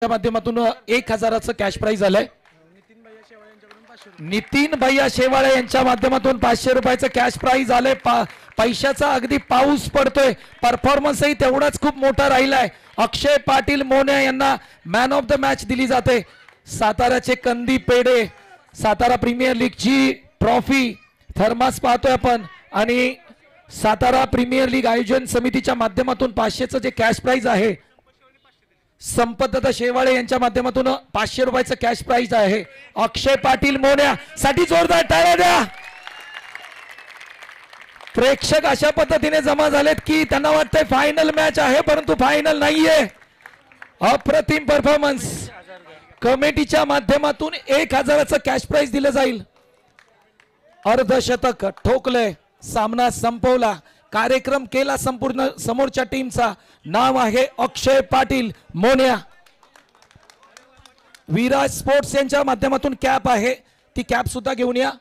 माध्यमातून 1000चं cash price आलंय। नितीन भैया शेवाळे यांच्या माध्यमातून 500 रुपयाचं कॅश प्राइज आलंय। पैशाचा अगदी पाऊस पडतोय, परफॉर्मन्सही तेवढाच खूप मोठा राहिलाय। अक्षय पाटील मोने यांना मॅन ऑफ द मॅच दिली जाते। साताराचे कंदी पेढे, सातारा प्रीमियर लीगची ट्रॉफी, थर्मास पाहतोय आपण आणि सातारा प्रीमियर लीग आयोजन समितीच्या माध्यमातून 500चं जे कॅश प्राइज आहे, संपतदादा शेवाळे यांच्या माध्यमातून 500 रुपयाचं कॅश प्राइज आहे। अक्षय पाटील मोन्या साठी जोरदार टाळ्या द्या। प्रेक्षक अशा पद्धतीने जमा झालेत की त्यांना वाटतंय फायनल मॅच आहे, परंतु फायनल नाहीये। अप्रतिम परफॉर्मन्स। कमिटीच्या माध्यमातून 1000चं कॅश प्राइज दिलं जाईल। अर्धशतक ठोकलंय, सामना संपवला, कार्यक्रम केला संपूर्ण समोरच्या टीमचा। नाव आहे अक्षय पाटील मोन्या। विराज स्पोर्ट्स यांच्या माध्यमातून कॅप आहे, ती कॅप सुद्धा घेऊन या।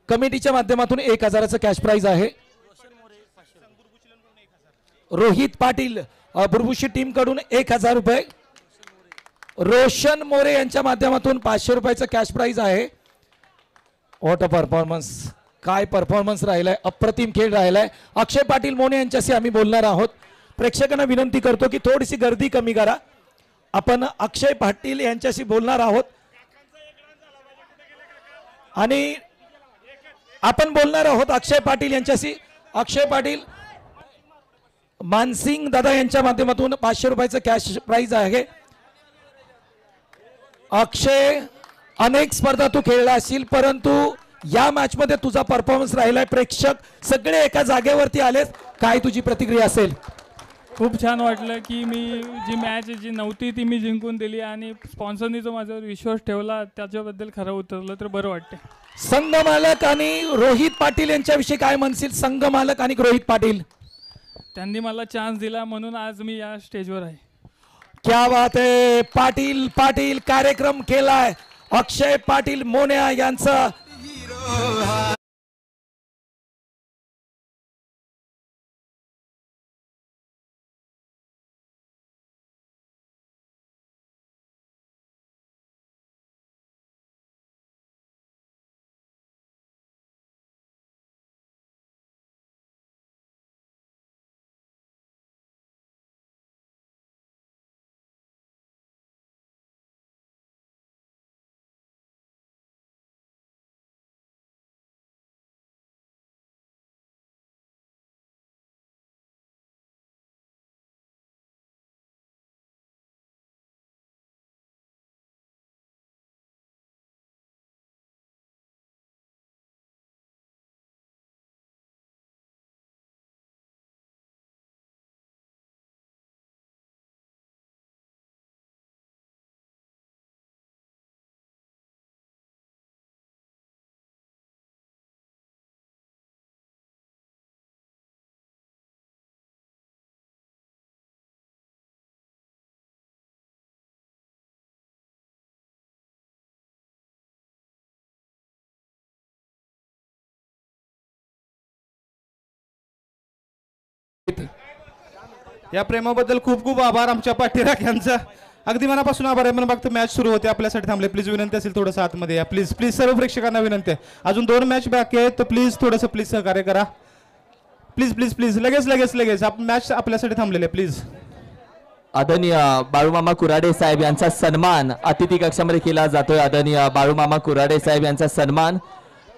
कमिटीच्या माध्यमातून 1000चं कॅश प्राइज आहे। रोहित पाटील बुरबुशी टीम कडून 1000 रुपये। रोशन मोरे यांच्या माध्यमातून 500 रुपयाचं कॅश प्राइज आहे। व्हॉट अ परफॉर्मन्स, काय परफॉर्मन्स राहिलाय, अप्रतिम खेळ राहिलाय। अक्षय पाटील मोने यांच्याशी आम्ही बोलणार आहोत। प्रेक्षकांना विनंती करतो की थोडीशी गर्दी कमी करा। आपण अक्षय पाटील यांच्याशी बोलणार आहोत आणि आपण बोलणार आहोत अक्षय पाटील यांच्याशी। अक्षय पाटील मानसिंग दादा यांच्या माध्यमातून 500 रुपयाचं कॅश प्राइज आहे। अक्षय, अनेक स्पर्धा तू खेळला असशील, परंतु या मॅच मध्ये तुझा परफॉर्मन्स राहिलाय। प्रेक्षक सगळे एका जागेवरती आलेत, काय तुझी प्रतिक्रिया असेल? खूप छान वाटलं की मी जी मॅच जी नव्हती ती मी जिंकून दिली आणि स्पॉन्सरनी जो माझ्यावर विश्वास ठेवला त्याच्याबद्दल खरं उतरलं तर बरं वाटते। संघ मालक आणि रोहित पाटील यांच्याविषयी काय म्हणशील? संघ मालक आणि रोहित पाटील त्यांनी मला चान्स दिला म्हणून आज मी या स्टेजवर आहे। क्या बात आहे। पाटील पाटील कार्यक्रम केलाय। अक्षय पाटील मोन्या यांचा या प्रेमाबद्दल खूप खूप आभार आमच्या पाठीराख्यांचा। अगदी मनापासून आभार आहे। मला फक्त मॅच सुरू होते, आपल्यासाठी थांबले। प्लीज विनंती असेल थोडंसं आतमध्ये या, प्लीज प्लीज। सर्व प्रेक्षकांना विनंती आहे, अजून 2 मॅच बाकी आहेत, तर प्लीज थोडंसं प्लीज सहकार्य करा। प्लीज प्लीज प्लीज लगेच लगेच लगेच मॅच आपल्यासाठी थांबलेले, प्लीज। आदरणीय बाळूमामा कुराडे साहेब यांचा सन्मान अतिथी कक्षामध्ये केला जातोय। आदरणीय बाळूमामा कुराडे साहेब यांचा सन्मान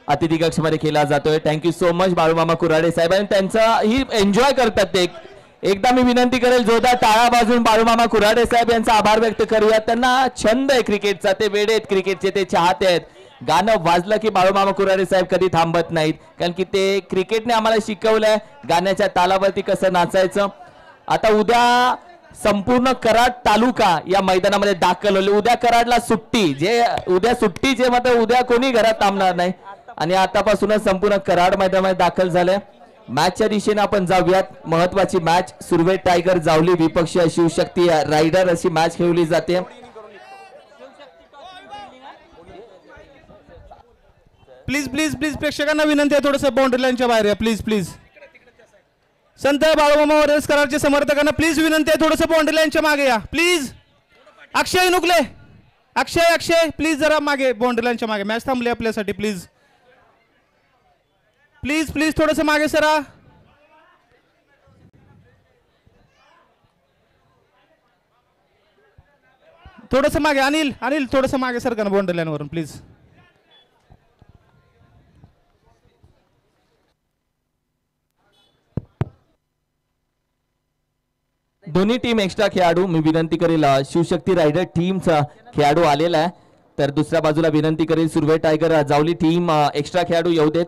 अतिथी कक्षामध्ये केला जातोय। Thank you so much Balumama Kurade साहेब, आणि त्यांचा ही एन्जॉय करतात ते। एकदा मी विनंती करेल जोरदार टाळ्या वाजवून बाळूमामा कुराडे साहेब यांचा आभार व्यक्त करूया। त्यांना छंद आहे क्रिकेटचा, ते वेडे आहेत क्रिकेटचे, ते चाहते आहेत। गाणं वाजलं की बाळूमामा कुराडे साहेब कधी थांबत नाहीत, कारण की ते क्रिकेटने आम्हाला शिकवलंय गाण्याच्या तालावरती कसं नाचायचं। आता उद्या संपूर्ण कराड तालुका या मैदानामध्ये दाखल होईल। उद्या कराडला सुट्टी, जे उद्या सुट्टीचे मात्र उद्या कोणी घरात थांबणार नाही, आणि आतापासूनच संपूर्ण कराड मैदानामध्ये दाखल झाले। मॅचच्या दिशेने आपण जाऊयात। महत्वाची मॅच सुरवे टायगर जावली विपक्षी शिवशक्ती रायडर अशी मॅच खेळली जाते। प्लीज प्लीज प्लीज प्रेक्षकांना विनंती आहे, थोडंसं बाउंड्री लाईनच्या बाहेर या, प्लीज प्लीज। संत बाळूमामा वरेसकरांचे समर्थकांना प्लीज विनंती आहे, थोडंसं बाउंड्री लाईनच्या मागे या, प्लीज। अक्षय नुकले, अक्षय प्लीज जरा मागे, बाउंड्री लाईनच्या मागे. मॅच थांबली आपल्यासाठी. प्लीज प्लीज प्लीज थोडंसं मागे सरा. थोडंसं मागे. अनिल थोडंसं मागे सर का ना बाउंड्री लाईन वरून प्लीज. दोन्ही टीम एक्स्ट्रा खेळाडू. मी विनंती करेल शिवशक्ती रायडर टीमचा खेळाडू आलेला आहे, तर दुसऱ्या बाजूला विनंती करेल Surve tiger Javli team extra खेळाडू येऊ देत.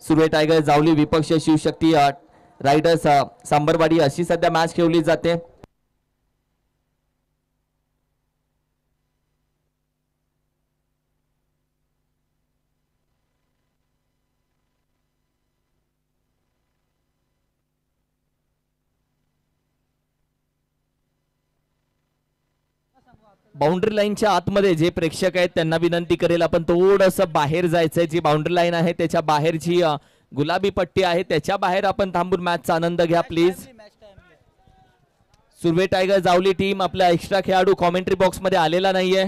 सुर्वे टायगर जावली विपक्ष शिवशक्ती रायडर्स सांबरवाडी अशी सध्या मॅच खेळली जाते. बाउंड्री लाईनच्या आतमध्ये जे प्रेक्षक आहेत त्यांना विनंती करेल आपण थोडंसं बाहेर जायचंय. जी बाउंड्री लाईन आहे त्याच्या बाहेरची गुलाबी पट्टी आहे त्याच्या बाहेर आपण थांबून मॅचचा आनंद घ्या please. Surve tiger Javli team आपला एक्स्ट्रा खेळाडू कॉमेंट्री बॉक्स मध्ये आलेला नाहीये.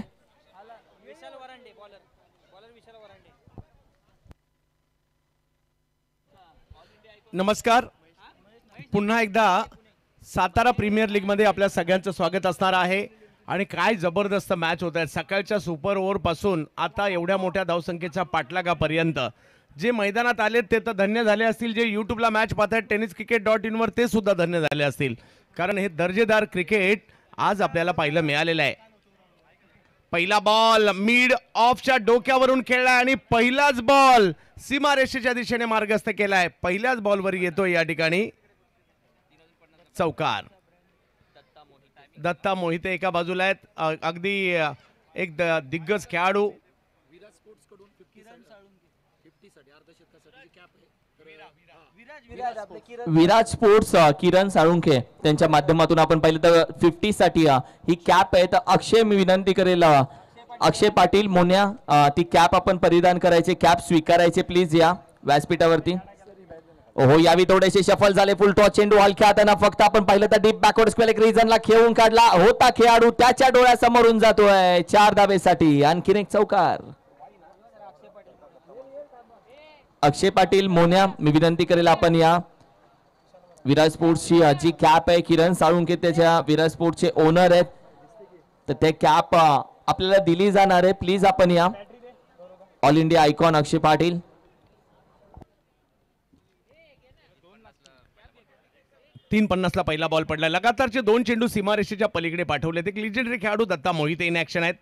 नमस्कार. पुन्हा एकदा सातारा प्रीमियर लीग मध्ये आपल्या सगळ्यांचं स्वागत असणार आहे. आणि काय जबरदस्त मॅच होत आहेत. सकाळच्या सुपर ओव्हर पासून आता एवढ्या मोठ्या धावसंख्येच्या पाठलागापर्यंत जे मैदानात आले ते तर धन्य झाले असतील. जे यूट्यूबला मॅच पाहत आहेत tenniscricket.in वर ते सुद्धा धन्य झाले असतील, कारण हे दर्जेदार क्रिकेट आज आपल्याला पाहायला मिळालेलं आहे. पहिला बॉल मिड ऑफच्या डोक्यावरून खेळलाय आणि पहिलाच बॉल सीमारेषेच्या दिशेने मार्गस्थ केलाय. पहिल्याच बॉलवर येतोय या ठिकाणी चौकार. दत्ता मोहिते एका बाजूला आहेत, अगदी एक दिग्गज खेळाडू. विराज स्पोर्ट्स किरण साळुंखे त्यांच्या माध्यमातून आपण पाहिलं तर 50 साठी ही कॅप आहे. तर अक्षय मी विनंती करेल अक्षय पाटील मोन्या ती कॅप आपण परिधान करायचे, कॅप स्वीकारायचे प्लीज या व्यासपीठावरती. हो यावी थोडेसे शफल झाले. फुल टॉस चेंडू हॉल खेळताना फक्त आपण पाहिलं तर डीप बॅकवर्ड स्क्वेअर एक रिजनला खेळून काढला होता खेळाडू त्याच्या डोळ्यासमोरून जातोय 4 धावेसाठी. आणखीन एक चौकार. अक्षय पाटील मोन्या मी विनंती करेल आपण या विराज स्पोर्ट्सची जी कॅप आहे किरण साळुंखे त्याच्या विराज स्पोर्ट्सचे ओनर आहेत, तर ते कॅप आपल्याला दिली जाणार आहे. प्लीज आपण या. ऑल इंडिया आयकॉन अक्षय पाटील. 3:50 ला पहिला बॉल पडला. लगातारचे 2 चेंडू सीमारेषेच्या पलीकडे पाठवले. ते लिजेंडरी खेळाडू दत्ता मोहिते इन ऍक्शन आहेत.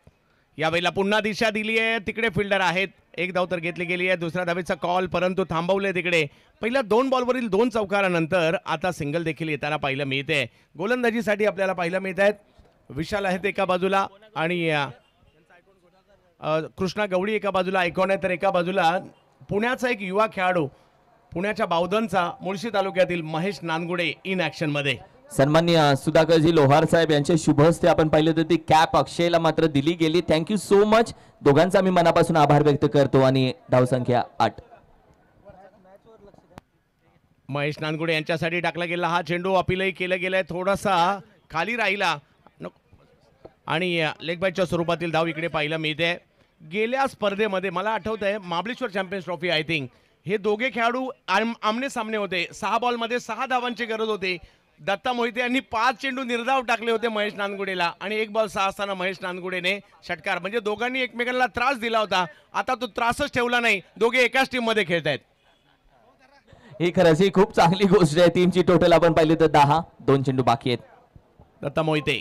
यावेळेला पुन्हा दिशा दिली आहे. तिकडे फिल्डर आहेत. एक धाव तर घेतली गेली आहे. दुसऱ्या धावेचा कॉल परंतु थांबवले तिकडे. पहिल्या 2 बॉलवरील 2 चौकारानंतर आता सिंगल देखील येताना पाहायला मिळते. गोलंदाजीसाठी आपल्याला पाहायला मिळत आहेत. विशाल आहेत एका बाजूला आणि कृष्णा गवळी एका बाजूला आयकॉन आहे, तर एका बाजूला पुण्याचा एक युवा खेळाडू पुण्याच्या बावधनचा मुळशी तालुक्यातील महेश नानगुडे इन ऍक्शन मध्ये. सन्माननीय सुधाकरजी लोहार साहेब यांच्या शुभ हस्ते आपण पाहिलं तर ती कॅप अक्षयला मात्र दिली गेली. Thank you so much. दोघांचा मी मनापासून आभार व्यक्त करतो. आणि धावसंख्या 8. महेश नानगुडे यांच्यासाठी टाकला गेला हा चेंडू. अपीलही केलं गेलंय. थोडासा खाली राहिला आणि लेग बायच्या स्वरूपातील धाव इकडे पाहायला मिळते. गेल्या स्पर्धेमध्ये मला आठवत आहे Mahabaleshwar champions trophy I think हे दोघे खेळाडू आमने सामने होते. 6 बॉलमध्ये 6 धावांची गरज होती. दत्ता मोहिते यांनी 5 चेंडू निर्धाव टाकले होते महेश नानगुडेला आणि 1 बॉल 6 असताना महेश नानगुडेने षटकार. म्हणजे दोघांनी एकमेकांना त्रास दिला होता. आता तो त्रासच ठेवला नाही. दोघे एकाच टीम मध्ये खेळत आहेत. ही खरंच ही खूप चांगली गोष्ट आहे. टीमची टोटल आपण पाहिली तर 10. 2 चेंडू बाकी आहेत. दत्ता मोहिते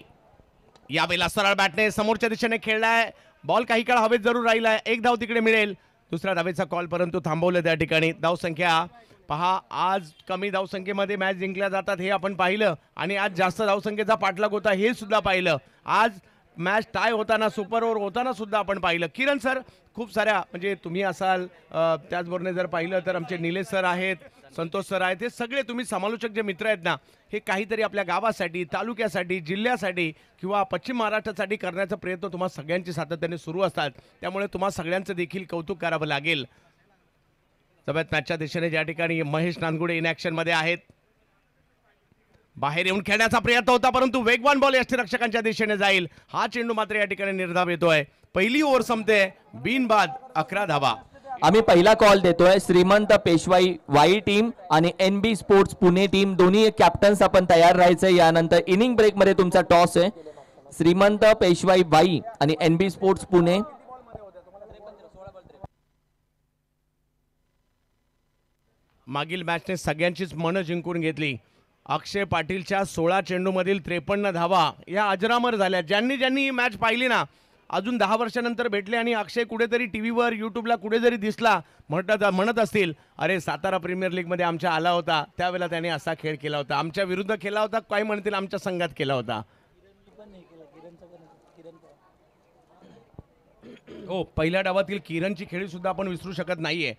यावेळेला सरळ बॅटने समोरच्या दिशेने खेळलाय. बॉल काही काळ हवेत जरूर राहिलाय. 1 धाव तिकडे मिळेल. दुसऱ्या धावेचा कॉल परंतु थांबवलं त्या ठिकाणी. धावसंख्या पहा, आज कमी धावसंख्येमध्ये मॅच जिंकल्या जातात हे आपण पाहिलं आणि आज जास्त धावसंख्येचा पाठलाग होता हे सुद्धा पाहिलं. आज मॅच टाय होताना सुपर ओव्हर होताना सुद्धा आपण पाहिलं. किरण सर खूप साऱ्या म्हणजे तुम्ही असाल, त्याचबरोबर जर पाहिलं तर आमचे निलेश सर आहेत, संतोष सर आहेत, हे सगळे तुम्ही समालोचक जे मित्र आहेत ना, हे काहीतरी आपल्या गावासाठी, तालुक्यासाठी, जिल्ह्यासाठी किंवा पश्चिम महाराष्ट्रासाठी करण्याचा प्रयत्न तुम्हा सगळ्यांची सातत्याने सुरू असतात. त्यामुळे तुम्हा सगळ्यांचं देखील कौतुक करावं लागेल. सगळ्यात मॅचच्या दिशेने ज्या ठिकाणी महेश नानगुडे इन ॲक्शन मध्ये आहेत. बाहेर येऊन खेळण्याचा प्रयत्न होता, परंतु वेगवान बॉल यष्टीरक्षकांच्या दिशेने जाईल. हा चेंडू मात्र या ठिकाणी निर्धाव येतोय. पहिली ओव्हर संपते बिनबाद 11 धावा. आम्ही पहिला कॉल देतोय. श्रीमंत पेशवाई वाई टीम आणि NB स्पोर्ट्स पुणे टीम दोन्ही कॅप्टन्स आपण तयार राहायचंय. यानंतर इनिंग ब्रेक मध्ये तुमचा टॉस आहे. श्रीमंत पेशवाई वाई आणि NB स्पोर्ट्स पुणे. मागील मॅचने सगळ्यांचीच मनं जिंकून घेतली. अक्षय पाटीलच्या 16 चेंडूमधील 53 धावा या अजरामर झाल्या. ज्यांनी ज्यांनी ही मॅच पाहिली ना, अजून 10 वर्षानंतर भेटले आणि अक्षय कुठेतरी टीव्हीवर युट्यूबला कुठे जरी दिसला म्हणत असतील, अरे सातारा प्रीमियर लीगमध्ये आमच्या आला होता, त्यावेळेला त्याने असा खेळ केला होता, आमच्या विरुद्ध केला होता, काही म्हणतील आमच्या संघात केला होता. हो, पहिल्या डावातील किरणची खेळी सुद्धा आपण विसरू शकत नाहीये.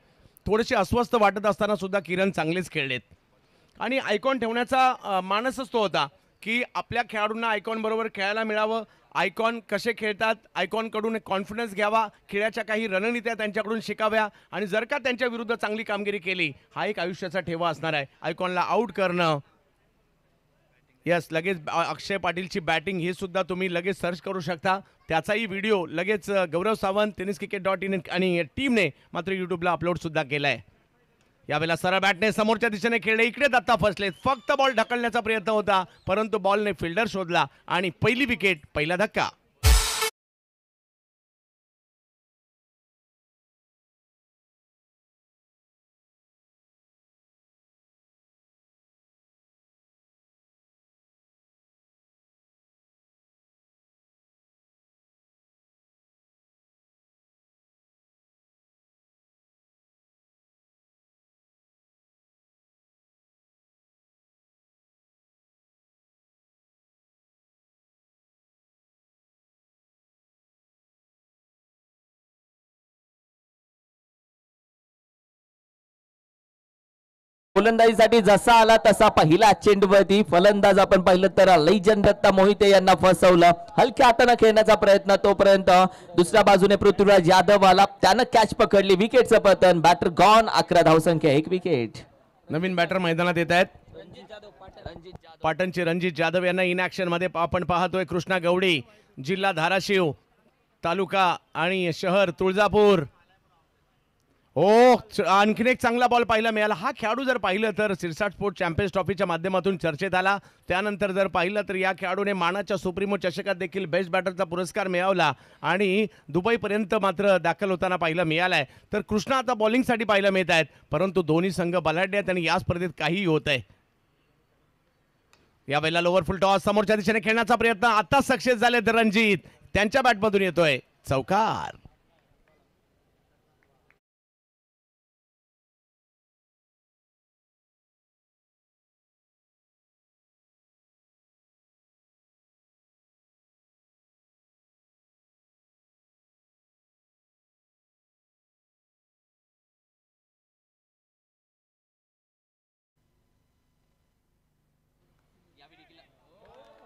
थोडेसे अस्वस्थ वाटत असताना सुद्धा किरण चांगलेच खेळलेत आणि आयकॉन ठेवण्याचा मानसच तो होता की आपल्या खेळाडूंना आयकॉन बरोबर खेळायला मिळावं. आयकॉन कसे खेळतात, आयकॉनकडून कॉन्फिडन्स घ्यावा, खेळाच्या काही रणनीत्या त्यांच्याकडून शिकाव्या आणि जर का त्यांच्या विरुद्ध चांगली कामगिरी केली, हा एक आयुष्याचा ठेवा असणार आहे. आयकॉनला आउट करणं. यस, लगेच अक्षय पाटीलची बॅटिंग ही सुद्धा तुम्ही लगेच सर्च करू शकता. त्याचाही व्हिडिओ लगेच गौरव सावंत tenniscricket.in आणि टीमने मात्र यूट्यूबला अपलोड सुद्धा केलाय. यावेळेला सरळ बॅटने समोरच्या दिशेने खेळले. इकडे दत्ता फसलेत. फक्त बॉल ढकलण्याचा प्रयत्न होता, परंतु बॉलने फिल्डर शोधला आणि पहिली विकेट, पहिला धक्का. गोलंदाजीसाठी जसा आला तसा पहिला चेंडूवरती फलंदाज आपण पाहिलं तर लेजंड दत्ता मोहिते यांना फसवलं. हलक्या हाताने खेळण्याचा प्रयत्न, तोपर्यंत दुसऱ्या बाजूने पृथ्वीराज यादव आला, त्यानं कॅच पकडली. विकेटचं पतन. Batter gone. 11 धावसंख्या, 1 विकेट. नवीन बॅटर मैदानात येत आहेत. पाटणचे रणजित जाधव यांना इन ऍक्शन मध्ये आपण पाहतोय. कृष्णा गवडी, जिल्हा धाराशिव, तालुका आणि शहर तुळजापूर. हो, आणखीन एक चांगला बॉल पाहायला मिळाला. हा खेळाडू जर पाहिलं तर सिरसाट स्पोर्ट चॅम्पियन्स ट्रॉफीच्या माध्यमातून चर्चेत आला. त्यानंतर जर पाहिलं तर या खेळाडूने मानाच्या सुप्रीमो चषकात देखील बेस्ट बॅटरचा पुरस्कार मिळवला आणि दुबईपर्यंत मात्र दाखल होताना पाहायला मिळालाय. तर कृष्णा आता बॉलिंगसाठी पाहायला मिळत आहेत, परंतु दोन्ही संघ बलाढ्य आहेत आणि या स्पर्धेत काहीही होत आहे. यावेळेला लोअर फुल टॉस समोरच्या दिशेने खेळण्याचा प्रयत्न आता सक्सेस झाले. तर रणजित त्यांच्या बॅटमधून येतोय चौकार.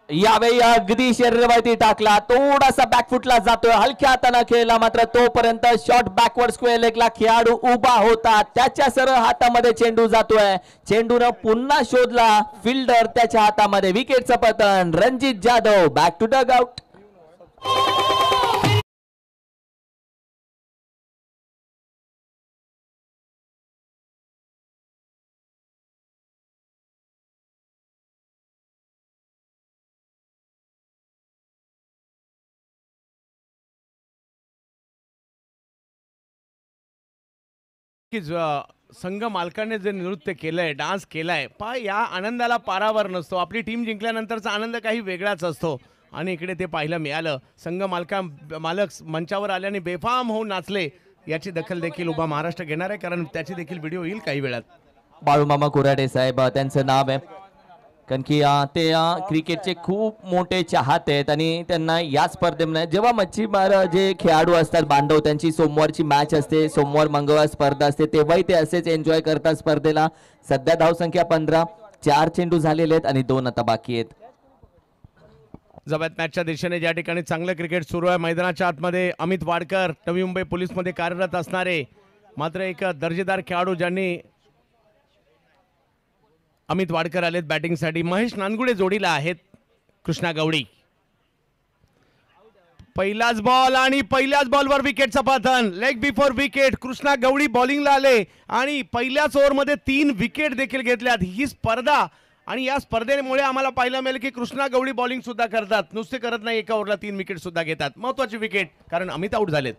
यावेळी अगदी शरीरावरती टाकला, थोडासा बॅकफुटला जातोय, हलक्या हाताने खेळला, मात्र तोपर्यंत शॉर्ट बॅकवर्ड स्क्वेअर लेगला खेळाडू उभा होता, त्याच्या सरळ हातामध्ये चेंडू जातोय. चेंडूनं पुन्हा शोधला फिल्डर, त्याच्या हातामध्ये. विकेटचं पतन. Ranjit Jadhav back to dugout. की संघ मालकाने जे नृत्य केलंय, डान्स केलाय, या आनंदाला पारावर नसतो. आपली टीम जिंकल्यानंतरचा आनंद काही वेगळाच असतो आणि इकडे ते पाहायला मिळालं. संघ मालक मंचावर आल्याने बेफाम होऊन नाचले. याची दखल देखील उभा महाराष्ट्र घेणार आहे, कारण त्याची देखील व्हिडिओ येईल काही वेळात. बाळूमामा कुऱ्हाडे साहेब त्यांचं नाव आहे, कारण की ते क्रिकेटचे खूप मोठे चाहते आहेत आणि त्यांना या स्पर्धेमध्ये जेव्हा मच्छीमार जे खेळाडू असतात बांधव, त्यांची सोमवारची मॅच असते, सोमवार मंगळवार स्पर्धा असते, तेव्हाही ते असेच एन्जॉय करतात स्पर्धेला. सध्या धावसंख्या 15, 4 चेंडू झालेले आहेत आणि 2 आता बाकी आहेत. जबात मॅचच्या दिशेने ज्या ठिकाणी चांगलं क्रिकेट सुरू आहे, मैदानाच्या आतमध्ये अमित वाडकर, नवी मुंबई पोलीसमध्ये कार्यरत असणारे मात्र एक दर्जेदार खेळाडू, ज्यांनी अमित वाडकर आलेत बॅटिंगसाठी. महेश नानगुडे जोडीला आहेत. कृष्णा गवळी. पहिलाच बॉल आणि पहिल्याच बॉलवर विकेटचं पतन. Leg before wicket. Krishna Gawali बॉलिंगला आले आणि पहिल्याच ओव्हरमध्ये 3 विकेट देखील घेतल्यात. ही स्पर्धा आणि या स्पर्धेमुळे आम्हाला पाहायला मिळेल की कृष्णा गवळी बॉलिंग सुद्धा करतात. नुसते करत नाही, एका ओव्हरला 3 विकेट सुद्धा घेतात. महत्वाची विकेट कारण अमित आउट झालेत.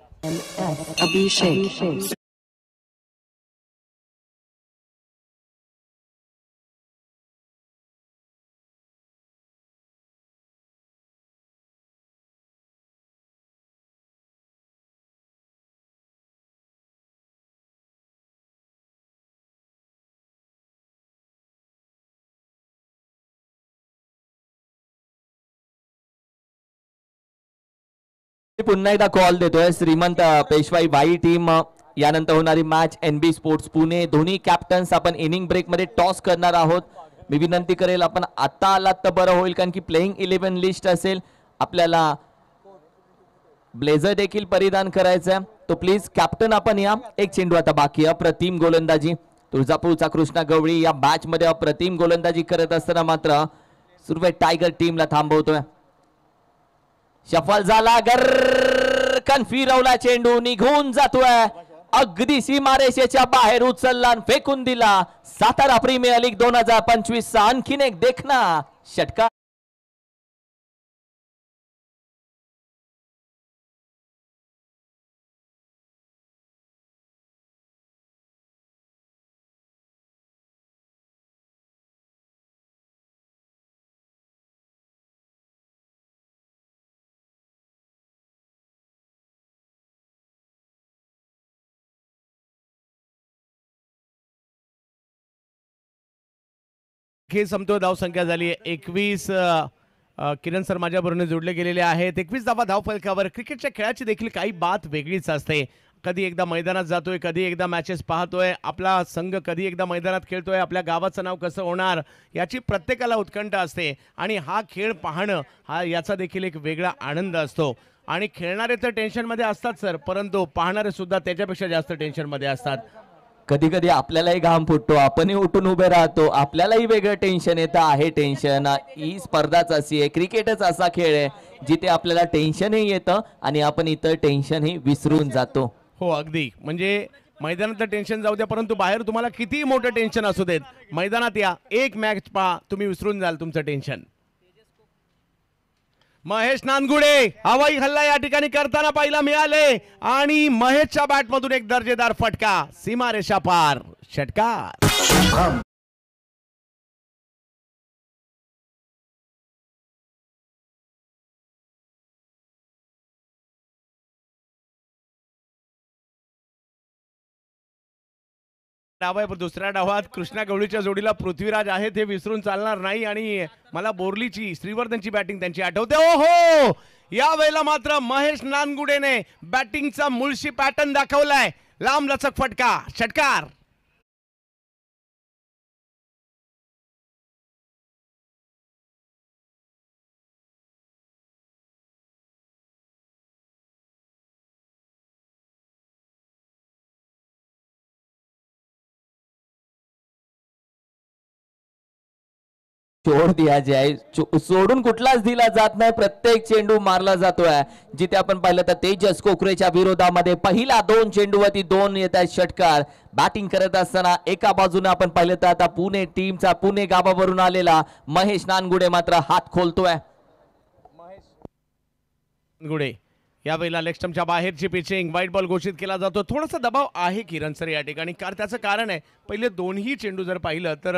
पुन्हा एकदा कॉल देतोय. श्रीमंत पेशवाई बाई टीम यानंतर होणारी मॅच NB स्पोर्ट्स पुणे. दोन्ही कॅप्टन्स आपण इनिंग ब्रेक मध्ये टॉस करणार आहोत. मी विनंती करेल आपण आता आलात तर बरं होईल कारण की प्लेइंग 11 लिस्ट असेल. आपल्याला ब्लेझर देखील परिधान करायचं आहे. तो प्लीज कॅप्टन आपण या. एक चेंडू आता बाकी. अप्रतिम गोलंदाजी तुळजापूरचा कृष्णा गवळी या मॅच मध्ये अप्रतिम गोलंदाजी करत असताना मात्र सुरवे टायगर टीमला थांबवतोय. सफल झाला. गरकन फिरवला चेंडू निघून जातोय. अगदी सीमारेषेच्या बाहेर उचलला फेकून दिला. सातारा प्रीमियर लीग 2025 चा आणखीन एक देखना षटकार. खेळ संपतो. धाव संख्या झाली 21. किरण सर माझ्याबरोबर जोडले गेलेले आहेत. 21 धावा धाव फलकावर. क्रिकेटच्या खेळाची देखील काही बात वेगळीच असते. कधी एकदा मैदानात जातोय, कधी एकदा मॅचेस पाहतोय. आपला संघ कधी एकदा मैदानात खेळतोय. आपल्या गावाचं नाव कसं होणार याची प्रत्येकाला उत्कंठा असते आणि हा खेळ पाहणं हा याचा देखील एक वेगळा आनंद असतो. आणि खेळणारे तर टेन्शनमध्ये असतात सर, परंतु पाहणारे सुद्धा त्याच्यापेक्षा जास्त टेन्शनमध्ये असतात. कधी कधी आपल्यालाही घाम फुटतो. आपणही उठून उभे राहतो. आपल्यालाही वेगळं टेन्शन येतं. आहे टेन्शन. ही स्पर्धाच अशी आहे. क्रिकेटच असा खेळ आहे जिथे आपल्याला टेन्शनही येतं आणि आपण इतर टेन्शनही विसरून जातो. हो अगदी. म्हणजे मैदानातलं टेन्शन जाऊ द्या, परंतु बाहेर तुम्हाला किती मोठं टेन्शन असू देत, मैदानात या, एक मॅच पहा, तुम्ही विसरून जाल तुमचं टेन्शन. महेश नानगुडे हवाई हल्ला या ठिकाणी करताना पाहायला मिळाले आणि महेशच्या बॅटमधून एक दर्जेदार फटका. सीमारेषा पार षटकार. दुसऱ्या डावात कृष्णा गवळीच्या जोडीला पृथ्वीराज आहेत हे विसरून चालणार नाही. आणि मला बोर्लीची श्रीवर्धनची बॅटिंग त्यांची आठवते. ओहो, या वेळेला मात्र महेश नानगुडेने बॅटिंगचा मुळशी पॅटर्न दाखवलाय. लांब लचक फटका षटकार. सोड दिया जाय. सोडून कुठलाच दिला जात नाही. प्रत्येक चेंडू मारला जातोय. जिथे आपण पाहिलं तर तेजस कोकरेच्या विरोधामध्ये पहिला 2 चेंडूवरती 2 येत आहेत षटकार. बॅटिंग करत असताना एका बाजूने आपण पाहिलं तर आता पुणे टीमचा पुणे गावावरून आलेला महेश नानगुडे मात्र हात खोलतोय. नानगुडे यावेळेला लेग स्टंपच्या बाहेरची पिचिंग. व्हाईट बॉल घोषित केला जातो. थोडासा दबाव आहे किरण सर या ठिकाणी. त्याचं कारण आहे पहिले दोन्ही चेंडू जर पाहिलं तर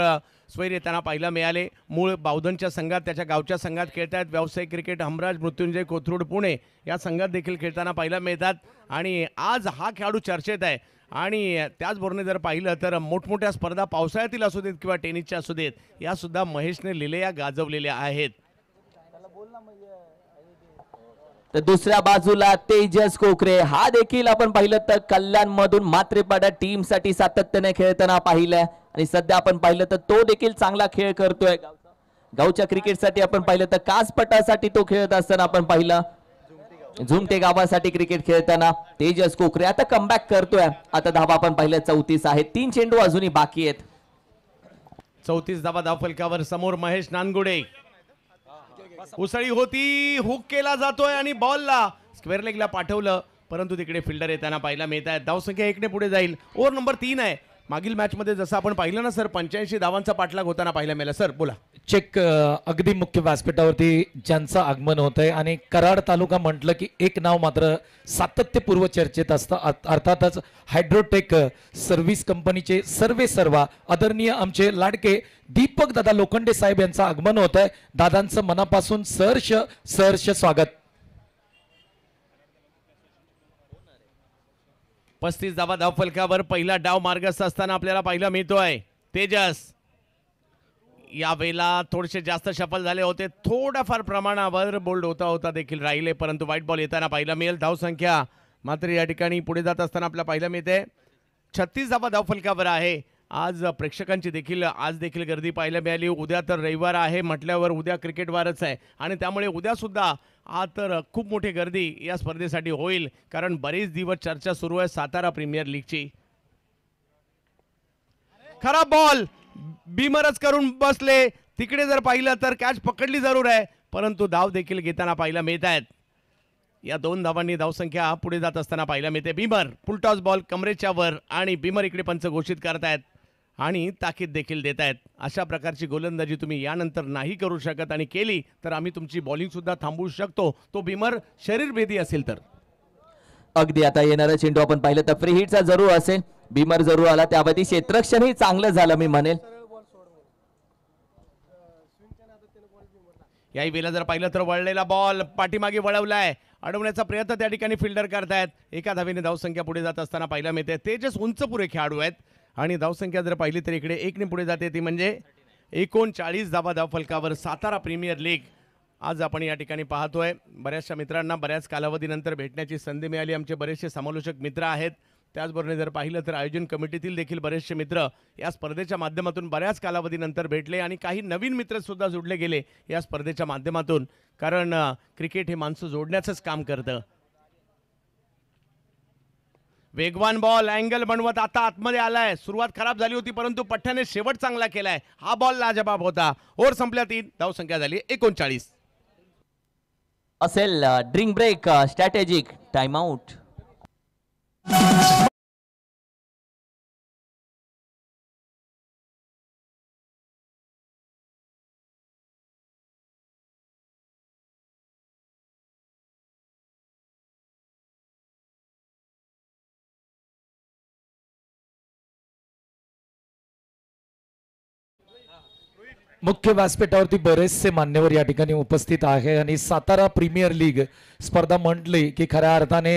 स्वैर येताना पाहायला मिळाले. मूळ बावधनच्या संघात त्याच्या गावच्या संघात खेळतात. व्यावसायिक क्रिकेट हमराज मृत्युंजय कोथरूड पुणे या संघात देखील खेळताना पाहायला मिळतात. आणि आज हा खेळाडू चर्चेत आहे. आणि त्याचबरोबर जर पाहिलं तर मोठमोठ्या स्पर्धा पावसाळ्यातील असू देत किंवा टेनिसच्या असू देत या सुद्धा महेशने लिलेया गाजवलेल्या आहेत. तर दुसऱ्या बाजूला तेजस कोकरे हा देखील आपण पाहिलं तर कल्याण मधून मात्रेपाडा टीम साठी सातत्याने खेळताना पाहिलंय. आणि सध्या आपण पाहिलं तर तो देखील चांगला खेळ करतोय. गावच्या क्रिकेटसाठी आपण पाहिलं तर कासपटासाठी तो खेळत असताना आपण पाहिलं. झुमटे गावासाठी क्रिकेट खेळताना तेजस कोकरे आता कमबॅक करतोय. आता धावा आपण पाहिलं 34 आहेत. 3 चेंडू अजूनही बाकी आहेत. 34 धावा धावफलकावर. समोर महेश नानगुडे. उसळी होती, हुक केला जातोय आणि बॉलला स्क्वेअर लेगला पाठवलं, परंतु तिकडे फिल्डर येताना पाहायला मिळत आहे. धावसंख्या 1 ने पुढे जाईल. ओव्हर नंबर 3 आहे. मागील मॅच मध्ये जसं आपण पाहिलं ना सर, 85 धावांचा पाठलाग होताना पाहायला मिळाला. सर बोला. चेक अगदी मुख्य व्यासपीठावरती ज्यांचं आगमन होत आहे आणि कराड तालुका म्हटलं की एक नाव मात्र सातत्यपूर्व चर्चेत असतं. अर्थातच हायड्रोटेक सर्व्हिस कंपनीचे सर्वा आदरणीय आमचे लाडके दीपक दादा लोखंडे साहेब यांचं आगमन होत आहे. दादांचं मनापासून सहर्ष स्वागत. 35 धावा धावफलकावर. पहिला डाव मार्गस्थ असताना आपल्याला पाहायला मिळतोय. तेजस यावेळेला थोडेसे जास्त सफल झाले होते, थोड्याफार प्रमाणावर बोल्ड होता देखील राहिले, परंतु व्हाईट बॉल येताना पाहायला मिळेल. धावसंख्या मात्र या ठिकाणी पुढे जात असताना आपल्याला पाहायला मिळते. 36 धावा धावफलकावर आहे. आज प्रेक्षकांची देखील गर्दी पाहायला मिळाली. उद्या तर रविवार आहे म्हटल्यावर उद्या क्रिकेट वारच आहे आणि त्यामुळे उद्या सुद्धा आज तर खूप मोठी गर्दी या स्पर्धेसाठी होईल, कारण बरेच दिवस चर्चा सुरू आहे सातारा प्रीमियर लीगची. खराब बॉल, बीमरच करून बसले. तिकडे जर पाहिलं तर कॅच पकडली जरूर आहे, परंतु धाव देखील घेताना पाहायला मिळत आहेत. या 2 धावांनी धावसंख्या पुढे जात असताना पाहायला मिळते. बीमर फुलटॉस बॉल कमरेच्या वर आणि बीमर इकडे पंच घोषित करतायत आणि ताकीद देखील देत आहेत. अशा प्रकारची गोलंदाजी तुम्ही यानंतर नाही करू शकत आणि केली तर आम्ही तुमची बॉलिंग सुद्धा थांबवू शकतो, तो बीमर शरीरभेदी असेल तर. अगदी आता येणारा चेंडू आपण पाहिलं तर फ्री हिटचा जरूर असेल. बीमर जरूर आला, त्यावरती क्षेत्ररक्षणही चांगलं झालं मी म्हणेल. याही वेळेला जर पाहिलं तर वळलेला बॉल पाठीमागे वळवलाय, अडवण्याचा प्रयत्न त्या ठिकाणी फिल्डर करतायत. एका धावेने धावसंख्या पुढे जात असताना पाहायला मिळते. तेजस उंच पुरे खेळाडू आहेत आणि धावसंख्या जर पाहिली तर इकडे 1 ने पुढे जाते, ती म्हणजे 39 धावा धावफलकावर. सातारा प्रीमियर लीग आज आपण या ठिकाणी पाहतोय. बऱ्याचशा मित्रांना बऱ्याच कालावधीनंतर भेटण्याची संधी मिळाली. आमचे बरेचसे समालोचक मित्र आहेत, त्याचबरोबर जर पाहिलं तर आयोजन कमिटीतील देखील बरेचसे मित्र या स्पर्धेच्या माध्यमातून बऱ्याच कालावधीनंतर भेटले आणि काही नवीन मित्र सुद्धा जोडले गेले या स्पर्धेच्या माध्यमातून, कारण क्रिकेट हे माणसं जोडण्याचंच काम करतं. वेगवान बॉल अँगल बनवत आता आतमध्ये आलाय. सुरुवात खराब झाली होती, परंतु पठ्ठ्याने शेवट चांगला केलाय. हा बॉल लाजबाब होता. ओव्हर संपल्या 3, धावसंख्या झाली 39. असेल drink break, strategic time out. मुख्य व्यासपीठावरती बरेचसे मान्यवर या ठिकाणी उपस्थित आहे आणि सातारा प्रीमियर लीग स्पर्धा म्हटली की खऱ्या अर्थाने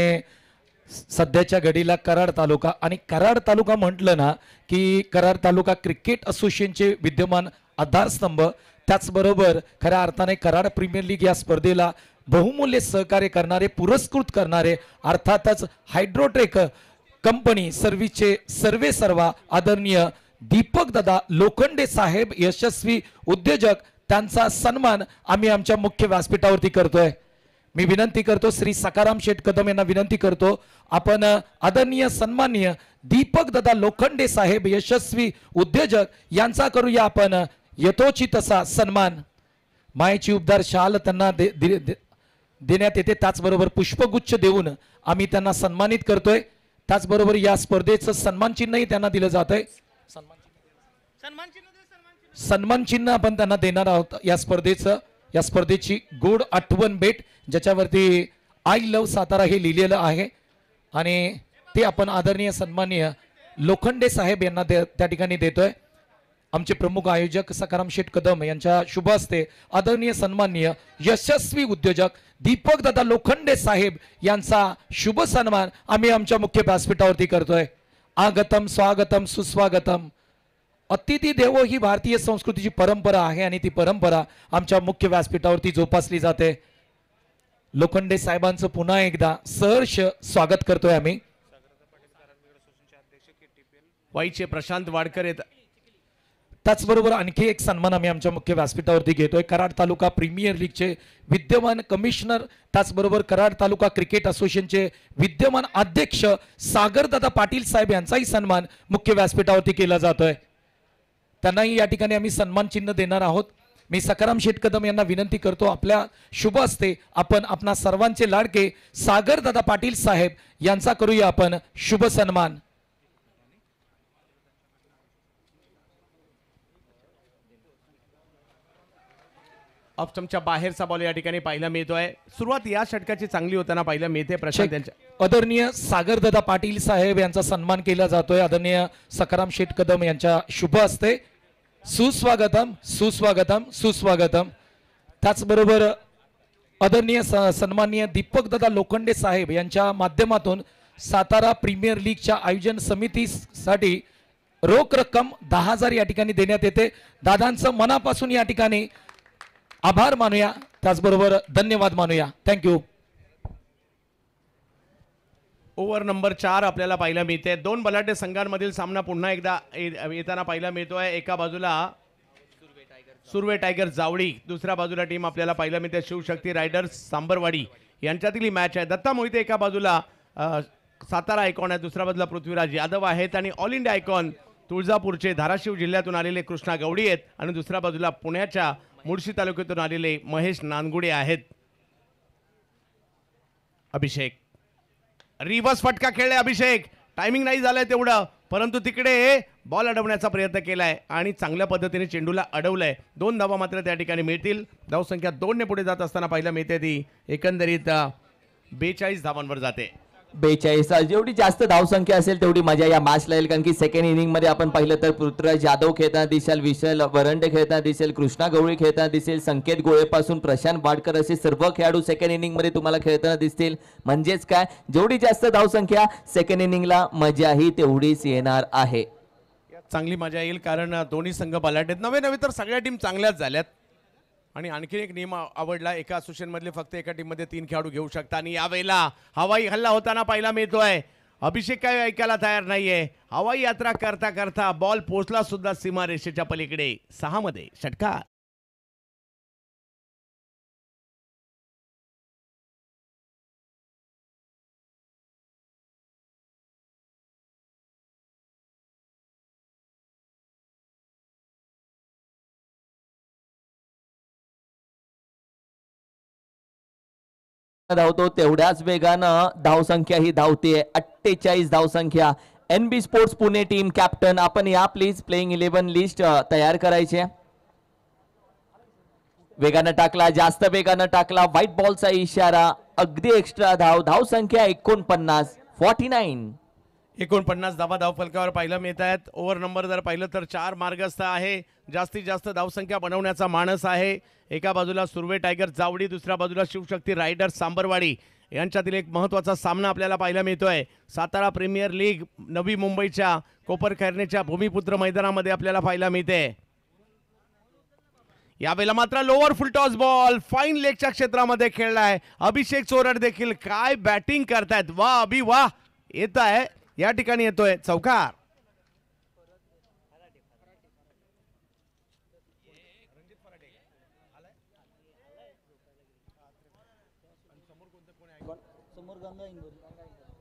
सध्याच्या घडीला कराड तालुका, आणि कराड तालुका म्हटलं ना की कराड तालुका क्रिकेट असोसिएशनचे विद्यमान आधारस्तंभ, त्याचबरोबर खऱ्या अर्थाने कराड प्रीमियर लीग या स्पर्धेला बहुमूल्य सहकार्य करणारे, पुरस्कृत करणारे अर्थातच हायड्रोटेक कंपनी सर्व्हिसचे सर्वा आदरणीय दीपक दादा लोखंडे साहेब यशस्वी उद्योजक, त्यांचा सन्मान आम्ही आमच्या मुख्य व्यासपीठावरती करतोय. मी विनंती करतो श्री सकाराम शेठ कदम यांना विनंती करतो, आपण आदरणीय सन्माननीय दीपक दादा लोखंडे साहेब यशस्वी उद्योजक यांचा करूया आपण यथोचित असा सन्मान. मायेची उबदार शाल त्यांना देण्यात येते, त्याचबरोबर पुष्पगुच्छ देऊन आम्ही त्यांना सन्मानित करतोय. त्याचबरोबर या स्पर्धेचं सन्मान चिन्हही त्यांना दिलं जात आहे. सन्मान चिन्ह आपण त्यांना देणार आहोत. या स्पर्धेची गोड आठवण भेट, ज्याच्यावरती आय लव्ह सातारा हे लिहिलेलं आहे आणि ते आपण आदरणीय सन्माननीय लोखंडे साहेब यांना त्या ठिकाणी देतोय. आमचे प्रमुख आयोजक सकाराम शेठ कदम यांच्या शुभ हस्ते आदरणीय सन्माननीय यशस्वी उद्योजक दीपक दादा लोखंडे साहेब यांचा शुभ सन्मान आम्ही आमच्या मुख्य व्यासपीठावरती करतोय. आगतम स्वागतम सुस्वागतम. अतिथी देवो ही भारतीय संस्कृतीची परंपरा आहे आणि ती परंपरा आमच्या मुख्य व्यासपीठावरती जोपासली जाते. लोखंडे साहेबांचं पुन्हा एकदा सहर्ष स्वागत करतोय आम्ही. वाईचे प्रशांत वाडकर येत. त्याचबरोबर आणखी एक सन्मान आम्ही आमच्या मुख्य व्यासपीठावरती घेतोय. कराड तालुका प्रीमियर लीगचे विद्यमान कमिशनर, त्याचबरोबर कराड तालुका क्रिकेट असोसिएशनचे विद्यमान अध्यक्ष सागरदादा पाटील साहेब यांचाही सन्मान मुख्य व्यासपीठावरती केला जातोय. त्यांनाही या ठिकाणी आम्ही सन्मान चिन्ह देणार आहोत. मी सखाराम शेठ कदम यांना विनंती करतो, आपल्या शुभ हस्ते आपण आपणा सर्वांचे लाडके सागर दादा पाटील साहेब यांचा करूया आपण शुभ सन्मान. ऑफ स्टंपच्या बाहेरचा बॉल या ठिकाणी पाहायला मिळतोय. सुरुवात या षटकाची चांगली होताना पाहायला मिळते. प्रशांत यांच्या आदरणीय सागर दादा पाटील साहेब यांचा सन्मान केला जातोय. आदरणीय सखाराम शेठ कदम यांच्या शुभ हस्ते सुस्वागतम सुस्वागतम सुस्वागतम. त्याचबरोबर आदरणीय सन्माननीय दीपक दादा लोखंडे साहेब यांच्या माध्यमातून सातारा प्रीमियर लीगच्या आयोजन समितीसाठी रोख रक्कम 10,000 या ठिकाणी देण्यात येते. दादांचं मनापासून या ठिकाणी आभार मानूया, त्याचबरोबर धन्यवाद मानूया. थँक्यू. ओव्हर नंबर 4 आपल्याला पाहायला मिळते. दोन बलाढ्य संघांमधील सामना पुन्हा एकदा येताना पाहायला मिळतोय. एका बाजूला सुर्वे टायगर जावडी, दुसऱ्या बाजूला टीम आपल्याला पाहायला मिळते शिवशक्ती रायडर्स सांबरवाडी यांच्यातील ही मॅच आहे. दत्ता मोहिते एका बाजूला सातारा आयकॉन आहे, दुसऱ्या बाजूला पृथ्वीराज यादव आहेत आणि ऑल इंडिया आयकॉन तुळजापूरचे धाराशिव जिल्ह्यातून आलेले कृष्णा गवडी आहेत आणि दुसऱ्या बाजूला पुण्याच्या मुळशी तालुक्यातून आलेले महेश नानगुडे आहेत. अभिषेक रिव्हर्स फटका खेळलाय. अभिषेक टायमिंग नाही झालंय तेवढं, परंतु तिकडे बॉल अडवण्याचा प्रयत्न केलाय आणि चांगल्या पद्धतीने चेंडूला अडवलंय. 2 धावा मात्र त्या ठिकाणी मिळतील. धावसंख्या 2 ने पुढे जात असताना पाहायला मिळते ती एकंदरीत 42 धावांवर जाते. 42. जेवढी जास्त धावसंख्या असेल तेवढी मजा या मॅचला येईल, कारण की सेकंड इनिंग मध्ये आपण पाहिलं तर पृथ्वीराज यादव खेळताना दिसेल, विशाल वरंडे खेळताना दिसेल, कृष्णा गवळी खेळताना दिसेल, संकेत गोळेपासून प्रशांत वाडकर असे सर्व खेळाडू सेकंड इनिंग मध्ये तुम्हाला खेळताना दिसतील. म्हणजेच काय, जेवढी जास्त धावसंख्या सेकंड इनिंगला मजाही तेवढीच येणार आहे. चांगली मजा येईल कारण दोन्ही संघ बलाढ्य आहेत. नवे तर सगळ्या टीम चांगल्याच झाल्यात. आणि आणखी एक नियम आवडला, एका असोसिएशन मधले फक्त एका टीम मध्ये 3 खेळाडू घेऊ शकतात. आणि यावेळेला हवाई हल्ला होताना पाहायला मिळतोय. अभिषेक काय ऐकायला तयार नाहीये. हवाई यात्रा करता करता बॉल पोहोचला सुद्धा सीमारेषेच्या पलीकडे. 6 मध्ये षटकार. धावतो तेवढ्याच वेगानं धावसंख्या ही धावते. 48 धावसंख्या. NB sports Pune team captain आपण या प्लीज प्लेइंग 11 लिस्ट तयार करायचे. वेगानं टाकला, जास्त वेगानं टाकला, व्हाईट बॉलचा इशारा, अगदी एक्स्ट्रा धाव. धावसंख्या 49. 49 धावा धाव फलकावर पाहायला मिळत आहेत. ओव्हर नंबर जर पाहिलं तर 4 मार्गस्थ आहे. जास्तीत जास्त धावसंख्या बनवण्याचा मानस आहे. एका बाजूला सुर्वे टायगर जावडी, दुसऱ्या बाजूला शिवशक्ती रायडर्स सांबरवाडी यांच्यातील एक महत्त्वाचा सामना आपल्याला पाहायला मिळतोय. सातारा प्रीमियर लीग नवी मुंबईच्या कोपरखैरनेच्या भूमिपुत्र मैदानामध्ये आपल्याला पाहायला मिळते. यावेळेला मात्र lower full toss ball fine लेगच्या क्षेत्रामध्ये खेळलाय. अभिषेक चोरड देखील काय बॅटिंग करतायत. वा अभि वा. येत आहे या ठिकाणी, येतोय चौकार.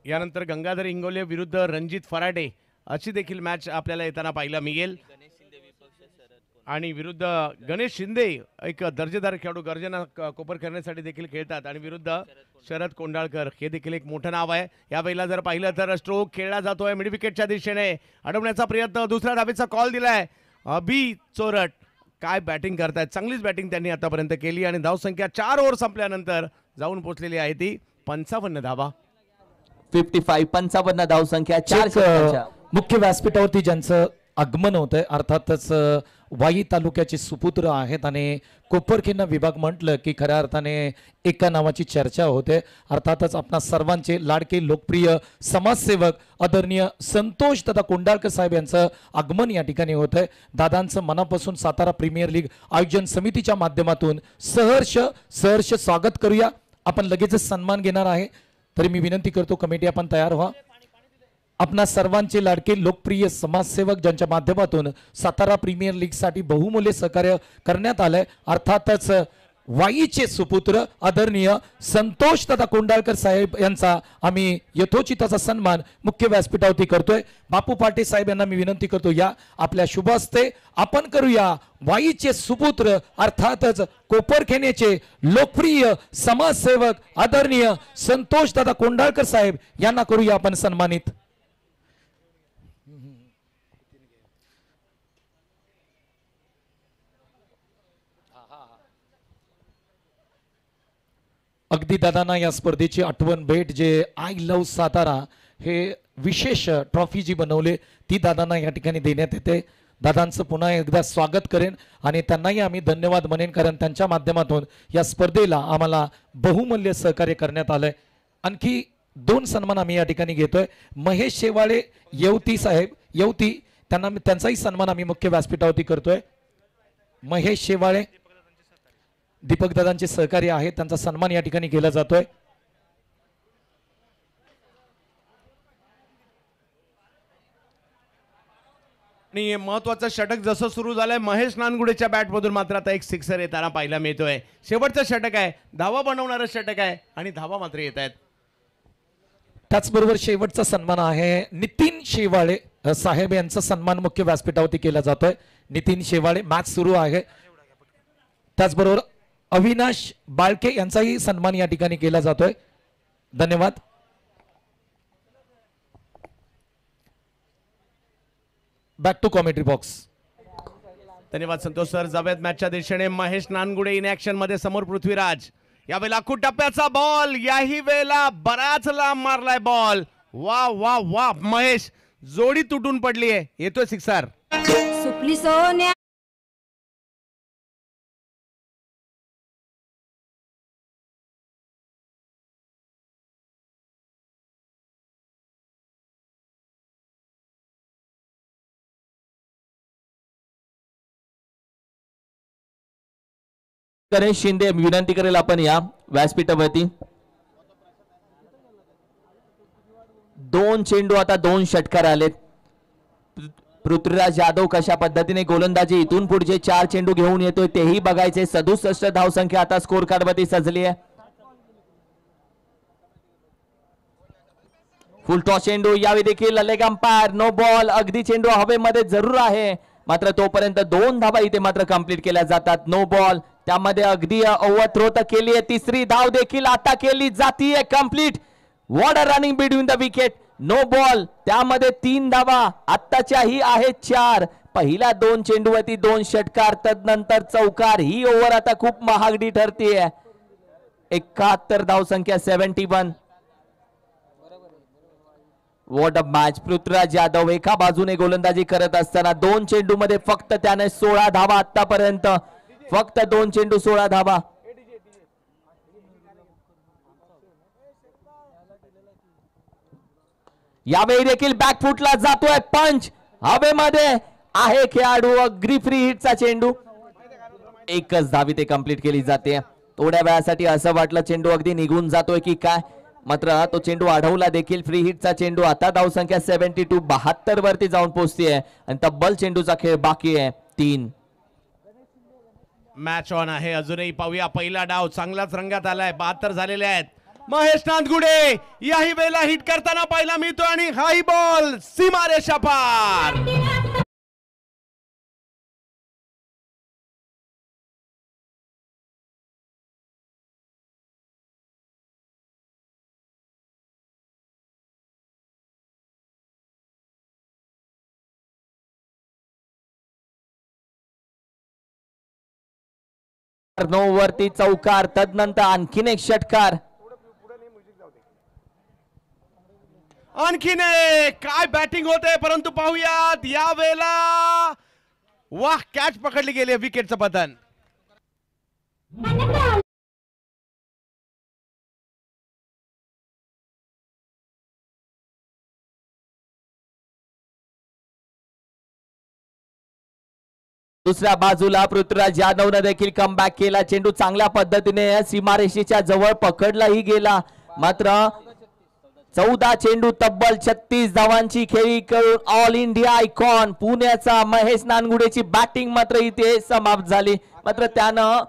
यानंतर गंगाधर इंगोले विरुद्ध रणजित फराडे अशी देखील मॅच आपल्याला येताना पाहायला मिळेल. आणि विरुद्ध गणेश शिंदे एक दर्जेदार खेळाडू गर्जना कोपर करण्यासाठी देखील खेळतात. आणि विरुद्ध शरद कोंडाळकर हे देखील एक मोठं नाव आहे. यावेळेला जर पाहिलं तर स्ट्रोक खेळला जातोय मिड विकेटच्या दिशेने. अडवण्याचा प्रयत्न, दुसऱ्या धावेचा कॉल दिलाय. अभि चोरट काय बॅटिंग करतायत. चांगलीच बॅटिंग त्यांनी आतापर्यंत केली आणि धावसंख्या 4 ओव्हर संपल्यानंतर जाऊन पोहोचलेली आहे ती 55 धावा. 55 धावसंख्या. 4 षटकांच्या. मुख्य व्यासपीठावरती ज्यांचं आगमन होत आहे अर्थातच वाई तालुक्याचे सुपुत्र आहेत आणि कोपरखिंड विभाग म्हटलं की खऱ्या अर्थाने एका नावाची चर्चा होते. अर्थातच आपणा सर्वांचे लाडके लोकप्रिय समाजसेवक आदरणीय संतोष दादा कोंडाळकर साहेब यांचं आगमन या ठिकाणी होत आहे. दादांचं मनापासून सातारा प्रीमियर लीग आयोजन समितीच्या माध्यमातून सहर्ष स्वागत करूया. आपण लगेचच सन्मान घेणार आहे, तरी मी विनंती करतो कमिटी आपण तयार व्हा. आपणा सर्वांचे लाडके लोकप्रिय समाजसेवक ज्यांच्या माध्यमातून सातारा प्रीमियर लीग साठी बहुमूल्य सहकार्य करण्यात आलंय. अर्थातच वाईचे सुपुत्र आदरणीय संतोष दादा कोंडाळकर साहेब यांचा आम्ही यथोचित असा सन्मान मुख्य व्यासपीठावरती करतोय. बापू पाटे साहेब यांना मी विनंती करतो, या आपल्या शुभ हस्ते आपण करूया वाईचे सुपुत्र अर्थातच कोपरखेनेचे लोकप्रिय समाजसेवक आदरणीय संतोष दादा कोंडाळकर साहेब यांना करूया आपण सन्मानित. अगदी दादांना या स्पर्धेची आठवण भेट जे आय लव्ह सातारा हे विशेष ट्रॉफी जी बनवले ती दादांना या ठिकाणी देण्यात येते. दादांचं पुन्हा एकदा स्वागत करेन आणि त्यांनाही आम्ही धन्यवाद म्हणेन, कारण त्यांच्या माध्यमातून या स्पर्धेला आम्हाला बहुमूल्य सहकार्य करण्यात आलंय. आणखी 2 सन्मान आम्ही या ठिकाणी घेतोय. महेश शेवाळे येवती साहेब येवती त्यांचाही सन्मान आम्ही मुख्य व्यासपीठावरती करतोय. महेश शेवाळे दीपक दादांचे सहकार्य आहे, त्यांचा सन्मान या ठिकाणी केला जातोय. आणि महत्वाचं षटक जसं सुरू झालंय महेश नानगुडेच्या बॅटमधून मात्र आता एक सिक्सर येताना पाहायला मिळतोय. शेवटचं षटक आहे, धावा बनवणारं षटक आहे आणि धावा मात्र येत आहेत. त्याचबरोबर शेवटचा सन्मान आहे नितीन शेवाळे साहेब यांचा सन्मान मुख्य व्यासपीठावरती केला जातोय. नितीन शेवाळे मॅच सुरू आहे. त्याचबरोबर अविनाश बाळके यांचाही सन्मान या ठिकाणी केला जातोय. धन्यवाद. Back to commentary box. धन्यवाद संतोष सर. जावेद मॅचच्या दिशेने महेश नानगुडे इन ऍक्शन मध्ये समोर पृथ्वीराज. यावेळेला कुटप्प्याचा बॉल, याही वेळेला बराच लांब मारलाय बॉल. वा वा वा महेश, जोडी तुटून पडली आहे. येतोय सिक्सर. सुपली सोन्या गणेश शिंदे विनंती करेल आपण या व्यासपीठावरती. 2 चेंडू आता 2 षटकार आलेत. पृथ्वीराज यादव कशा पद्धतीने गोलंदाजी इथून पुढचे 4 चेंडू घेऊन येतोय तेही बघायचे. 67 धावसंख्या आता स्कोर कार्ड वरती सजली आहे. फुल टॉस चेंडू, यावेळी देखील लेग अंपायर नो बॉल. अगदी चेंडू हवेमध्ये जरूर आहे, मात्र तोपर्यंत 2 धावा इथे मात्र कंप्लीट केल्या जातात. नो बॉल, त्यामध्ये अगदी ओव्हरथ्रो तर केली आहे. 3री धाव देखील आता केली जातीये complete. What a running between the wicket. No ball, त्यामध्ये 3 धावा आत्ताच्याही आहेत 4. पहिल्या 2 चेंडूवरती 2 षटकार, तदनंतर चौकार. ही ओव्हर आता खूप महागडी ठरतीये. 71 धावसंख्या 71. What a match. Prithviraj Yadav एका बाजूने गोलंदाजी करत असताना 2 चेंडू मध्ये फक्त त्याने 16 धावा आतापर्यंत. फक्त 2 चेंडू 16 धावा. यावेळी देखील बॅकफुटला जातोय पंच. हवेमध्ये आहे खेळाडू. अगदी फ्री हिटचा चेंडू. एकच धावी ते कंप्लीट केली जाते. थोड्या वेळासाठी असं वाटलं चेंडू अगदी निघून जातोय की काय, मात्र तो चेंडू अडवला देखील. फ्री हिटचा चेंडू. आता धावसंख्या 72 72 वरती जाऊन पोहोचते आणि तब्बल चेंडूचा खेळ बाकी आहे 3. मॅच ऑन आहे. अजूनही पाहूया पहिला डाव चांगलाच रंगात आलाय. 72 झालेले आहेत. महेश नानगुडे याही वेळेला हिट करताना पाहायला मिळतो आणि हाई बॉल सीमारेषा पार. नो वरती चौकार, तदनंतर आणखीन एक षटकार. आणखीन काय बॅटिंग होते, परंतु पाहूयात या वेळेला वाह कॅच पकडली गेली. विकेटचं पतन. दुसऱ्या बाजूला पृथ्वीराज यादवने देखील कमबॅक केला. चेंडू चांगल्या पद्धतीने सीमारेषेच्या जवळ पकडलाही गेला, मात्र 14 चेंडू तब्बल 36 धावांची खेळी करून ऑल इंडिया आयकॉन पुण्याचा महेश नानगुडेची बॅटिंग मात्र इथे समाप्त झाली. मात्र त्यानं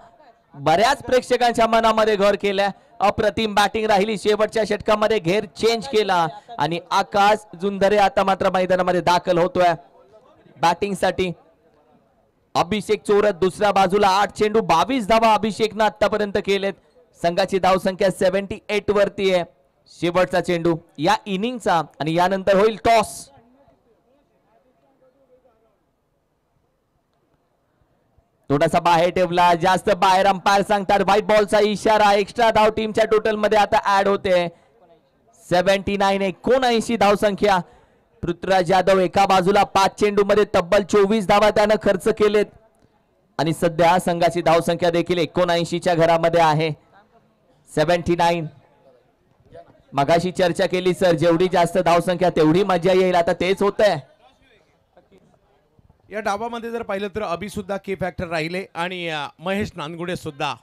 बऱ्याच प्रेक्षकांच्या मनामध्ये घर केलंय. अप्रतिम बॅटिंग राहिली. शेवटच्या षटकामध्ये घेर चेंज केला आणि आकाश जुंधरे आता मात्र मैदानामध्ये दाखल होतोय बॅटिंग साठी. अभिषेक चोरत दुसऱ्या बाजूला 8 चेंडू 22 धावा अभिषेकनं आतापर्यंत केलेत. संघाची धावसंख्या 78 वरती आहे. शेवटचा चेंडू या इनिंगचा आणि यानंतर होईल टॉस. थोडासा बाहेर ठेवला, जास्त बाहेर. अंपायर सांगतात व्हाईट बॉलचा इशारा. एक्स्ट्रा धाव टीमच्या टोटल मध्ये आता ऍड होते. 79 धावसंख्या. पृथ्वीराज यादव एका बाजूला 5 चेंडू मध्ये तब्बल 24 धावा त्यानं खर्च केलेत आणि सध्या संघाची धावसंख्या देखील 79च्या घरामध्ये आहे. 79. मगाशी चर्चा केली सर, जेवढी जास्त धावसंख्या तेवढी मजा येईल. आता तेच होतंय. या डावामध्ये जर पाहिलं तर अभि सुद्धा के फॅक्टर राहिले आणि महेश नानगुडे सुद्धा.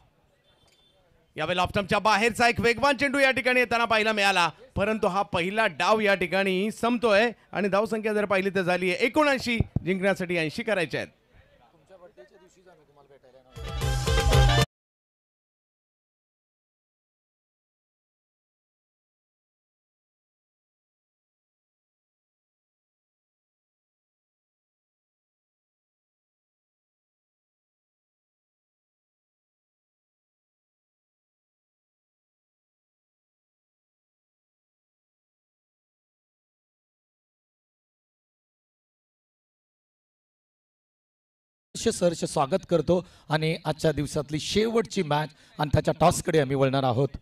यावेळेला ऑफ्टमच्या बाहेरचा एक वेगवान चेंडू या ठिकाणी येताना पाहायला मिळाला, परंतु हा पहिला डाव या ठिकाणी संपतोय आणि धावसंख्या जर पाहिली तर झाली आहे 79. जिंकण्यासाठी 80 करायचे आहेत. सरचे स्वागत करतो आणि आजच्या दिवसातली शेवटची मॅच आणि त्याच्या टॉसकडे आम्ही वळणार आहोत.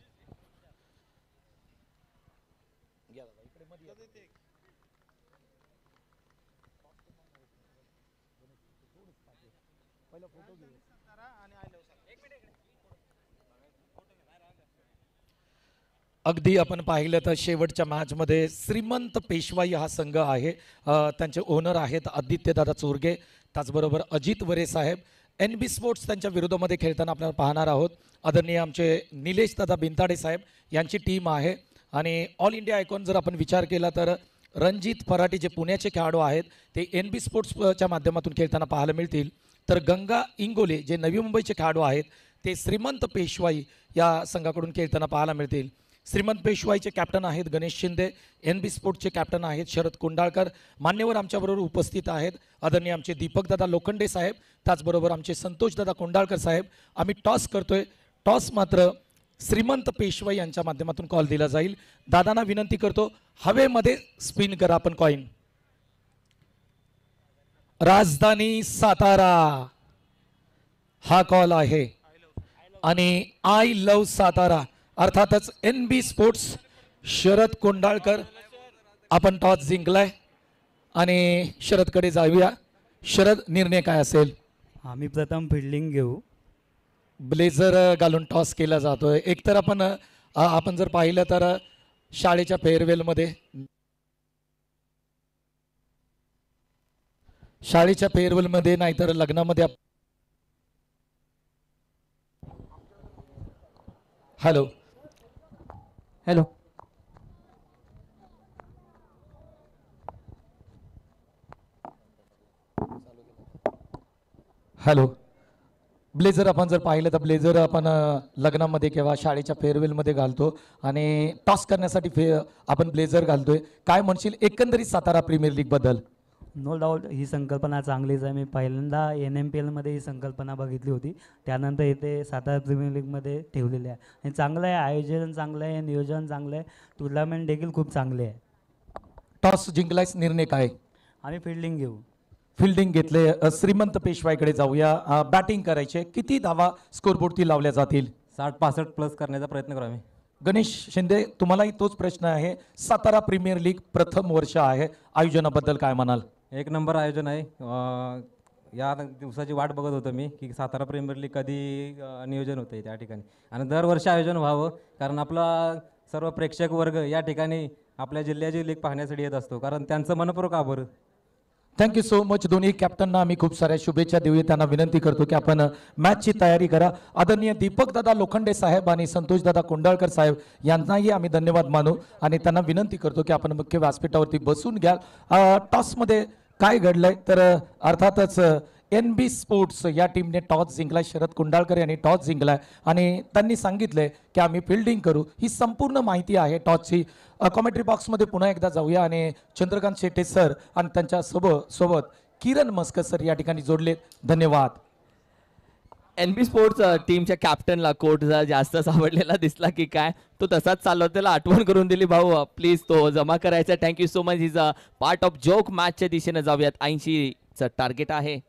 अगदी आपण पाहिलं तर शेवटच्या मॅचमध्ये श्रीमंत पेशवाई हा संघ आहे. त्यांचे ओनर आहेत आदित्यदादा चोरगे, त्याचबरोबर अजित वरे साहेब. NB स्पोर्ट्स त्यांच्या विरोधामध्ये खेळताना आपल्याला पाहणार आहोत. आदरणीय आमचे निलेश दादा बिनताडे साहेब यांची टीम आहे. आणि ऑल इंडिया आयकॉन जर आपण विचार केला तर रणजित फराटे जे पुण्याचे खेळाडू आहेत ते NB स्पोर्ट्सच्या माध्यमातून खेळताना पाहायला मिळतील. तर गंगा इंगोले जे नवी मुंबईचे खेळाडू आहेत ते श्रीमंत पेशवाई या संघाकडून खेळताना पाहायला मिळतील. श्रीमंत पेशवाईचे कॅप्टन आहेत गणेश शिंदे. NB स्पोर्ट्सचे कॅप्टन आहेत शरद कुंडाळकर. मान्यवर आमच्याबरोबर उपस्थित आहेत आदरणीय आमचे दीपकदादा लोखंडे साहेब, त्याचबरोबर आमचे संतोषदादा कुंडाळकर साहेब. आम्ही टॉस करतोय. टॉस मात्र श्रीमंत पेशवाई यांच्या माध्यमातून कॉल दिला जाईल. दादांना विनंती करतो हवेमध्ये स्पिन करा आपण कॉइन. राजधानी सातारा हा कॉल आहे आणि आय लव्ह सातारा अर्थातच NB स्पोर्ट्स शरद कोंडाळकर. आपण टॉस जिंकलाय आणि शरदकडे जाऊया. शरद, निर्णय काय असेल? आम्ही प्रथम फिल्डिंग घेऊ. ब्लेझर घालून टॉस केला जातोय. एकतर आपण जर पाहिलं तर शाळेच्या फेअरवेलमध्ये नाहीतर लग्नामध्ये. Hello hello hello. ब्लेझर आपण जर पाहिलं तर ब्लेझर आपण लग्नामध्ये किंवा शाळेच्या फेअरवेलमध्ये घालतो आणि टॉस करण्यासाठी आपण ब्लेझर घालतोय. काय म्हणशील एकंदरीत सातारा प्रीमियर लीग बद्दल? नो डाऊट ही संकल्पना चांगलीच आहे. मी पहिल्यांदा NMPLमध्ये ही संकल्पना बघितली होती, त्यानंतर इथे सातारा प्रीमियर लीगमध्ये ठेवलेली आहे आणि चांगलं आहे. आयोजन चांगलं आहे, नियोजन चांगलं आहे, टुर्नामेंट देखील खूप चांगले आहे. टॉस जिंकलायच, निर्णय काय? आम्ही फिल्डिंग घेऊ. फिल्डिंग घेतले. श्रीमंत पेशवाईकडे जाऊया. बॅटिंग करायचे. किती धावा स्कोरबोर्डती लावल्या जातील? 60-65 प्लस करण्याचा प्रयत्न करू आम्ही. गणेश शिंदे, तुम्हालाही तोच प्रश्न आहे. सातारा प्रीमियर लीग प्रथम वर्ष आहे, आयोजनाबद्दल काय म्हणाल? एक नंबर आयोजन आहे. या दिवसाची वाट बघत होतो मी की सातारा प्रीमियर लीग कधी नियोजन होते त्या ठिकाणी आणि दरवर्षी आयोजन व्हावं, कारण आपला सर्व प्रेक्षक वर्ग या ठिकाणी आपल्या जिल्ह्याची लीग पाहण्यासाठी येत असतो, कारण त्यांचं मनपूर्वक आभार. Thank you so much. दोन्ही कॅप्टनना आम्ही खूप साऱ्या शुभेच्छा देऊया. त्यांना विनंती करतो की आपण मॅचची तयारी करा. आदरणीय दीपकदादा लोखंडे साहेब आणि संतोषदादा कोंडाळकर साहेब यांनाही आम्ही धन्यवाद मानू आणि त्यांना विनंती करतो की आपण मुख्य व्यासपीठावरती बसून घ्या. टॉसमध्ये काय घडलंय तर अर्थातच NB स्पोर्ट्स या टीमने टॉस जिंकला. शरद कुंडाळकर यांनी टॉस जिंकलाय आणि त्यांनी सांगितलंय की आम्ही फिल्डिंग करू. ही संपूर्ण माहिती आहे टॉसची. कॉमेंट्री बॉक्समध्ये पुन्हा एकदा जाऊया आणि चंद्रकांत शेट्टे सर आणि त्यांच्या सोबत किरण मस्कर सर या ठिकाणी जोडले. धन्यवाद. NB स्पोर्ट्स टीमच्या कॅप्टनला कोट जास्तच आवडलेला दिसला की काय, तो तसाच चालला, त्याला आठवण करून दिली भाऊ प्लीज तो जमा करायचा. Thank you so much. Is a part of joke. मॅचच्या दिशेने जाऊयात. 80चं टार्गेट आहे.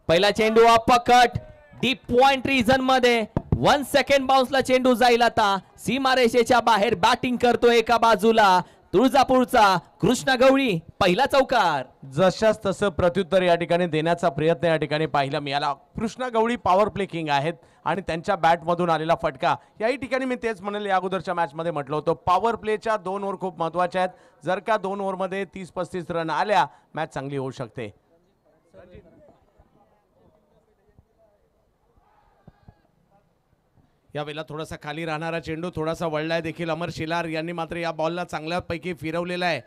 पहिला चेंडू अपकट डीप पॉइंट रिजन मध्ये 1 सेकंड बाउन्सला चेंडू जाईल. आता सीमारेषेच्या बाहेर बॅटिंग करतो एका बाजूला तुळजापूरचा कृष्णा गवळी. पहिला चौकार. जशाच तसं प्रत्युत्तर या ठिकाणी देण्याचा प्रयत्न या ठिकाणी पाहायला मिळाला. कृष्णा गवळी पॉवर प्ले किंग आहेत आणि त्यांच्या बॅटमधून आलेला फटका याही ठिकाणी मी तेच म्हणेल, या अगोदरच्या मॅचमध्ये म्हटलं होतं पॉवर प्लेच्या 2 ओव्हर खूप महत्त्वाच्या आहेत. जर का 2 ओव्हरमध्ये 30-35 रन आल्या मॅच चांगली होऊ शकते. यावेळेला थोडासा खाली राहणारा चेंडू थोडासा वळलाय देखील. अमर शेलार यांनी मात्र या बॉलला चांगल्यापैकी फिरवलेला आहे.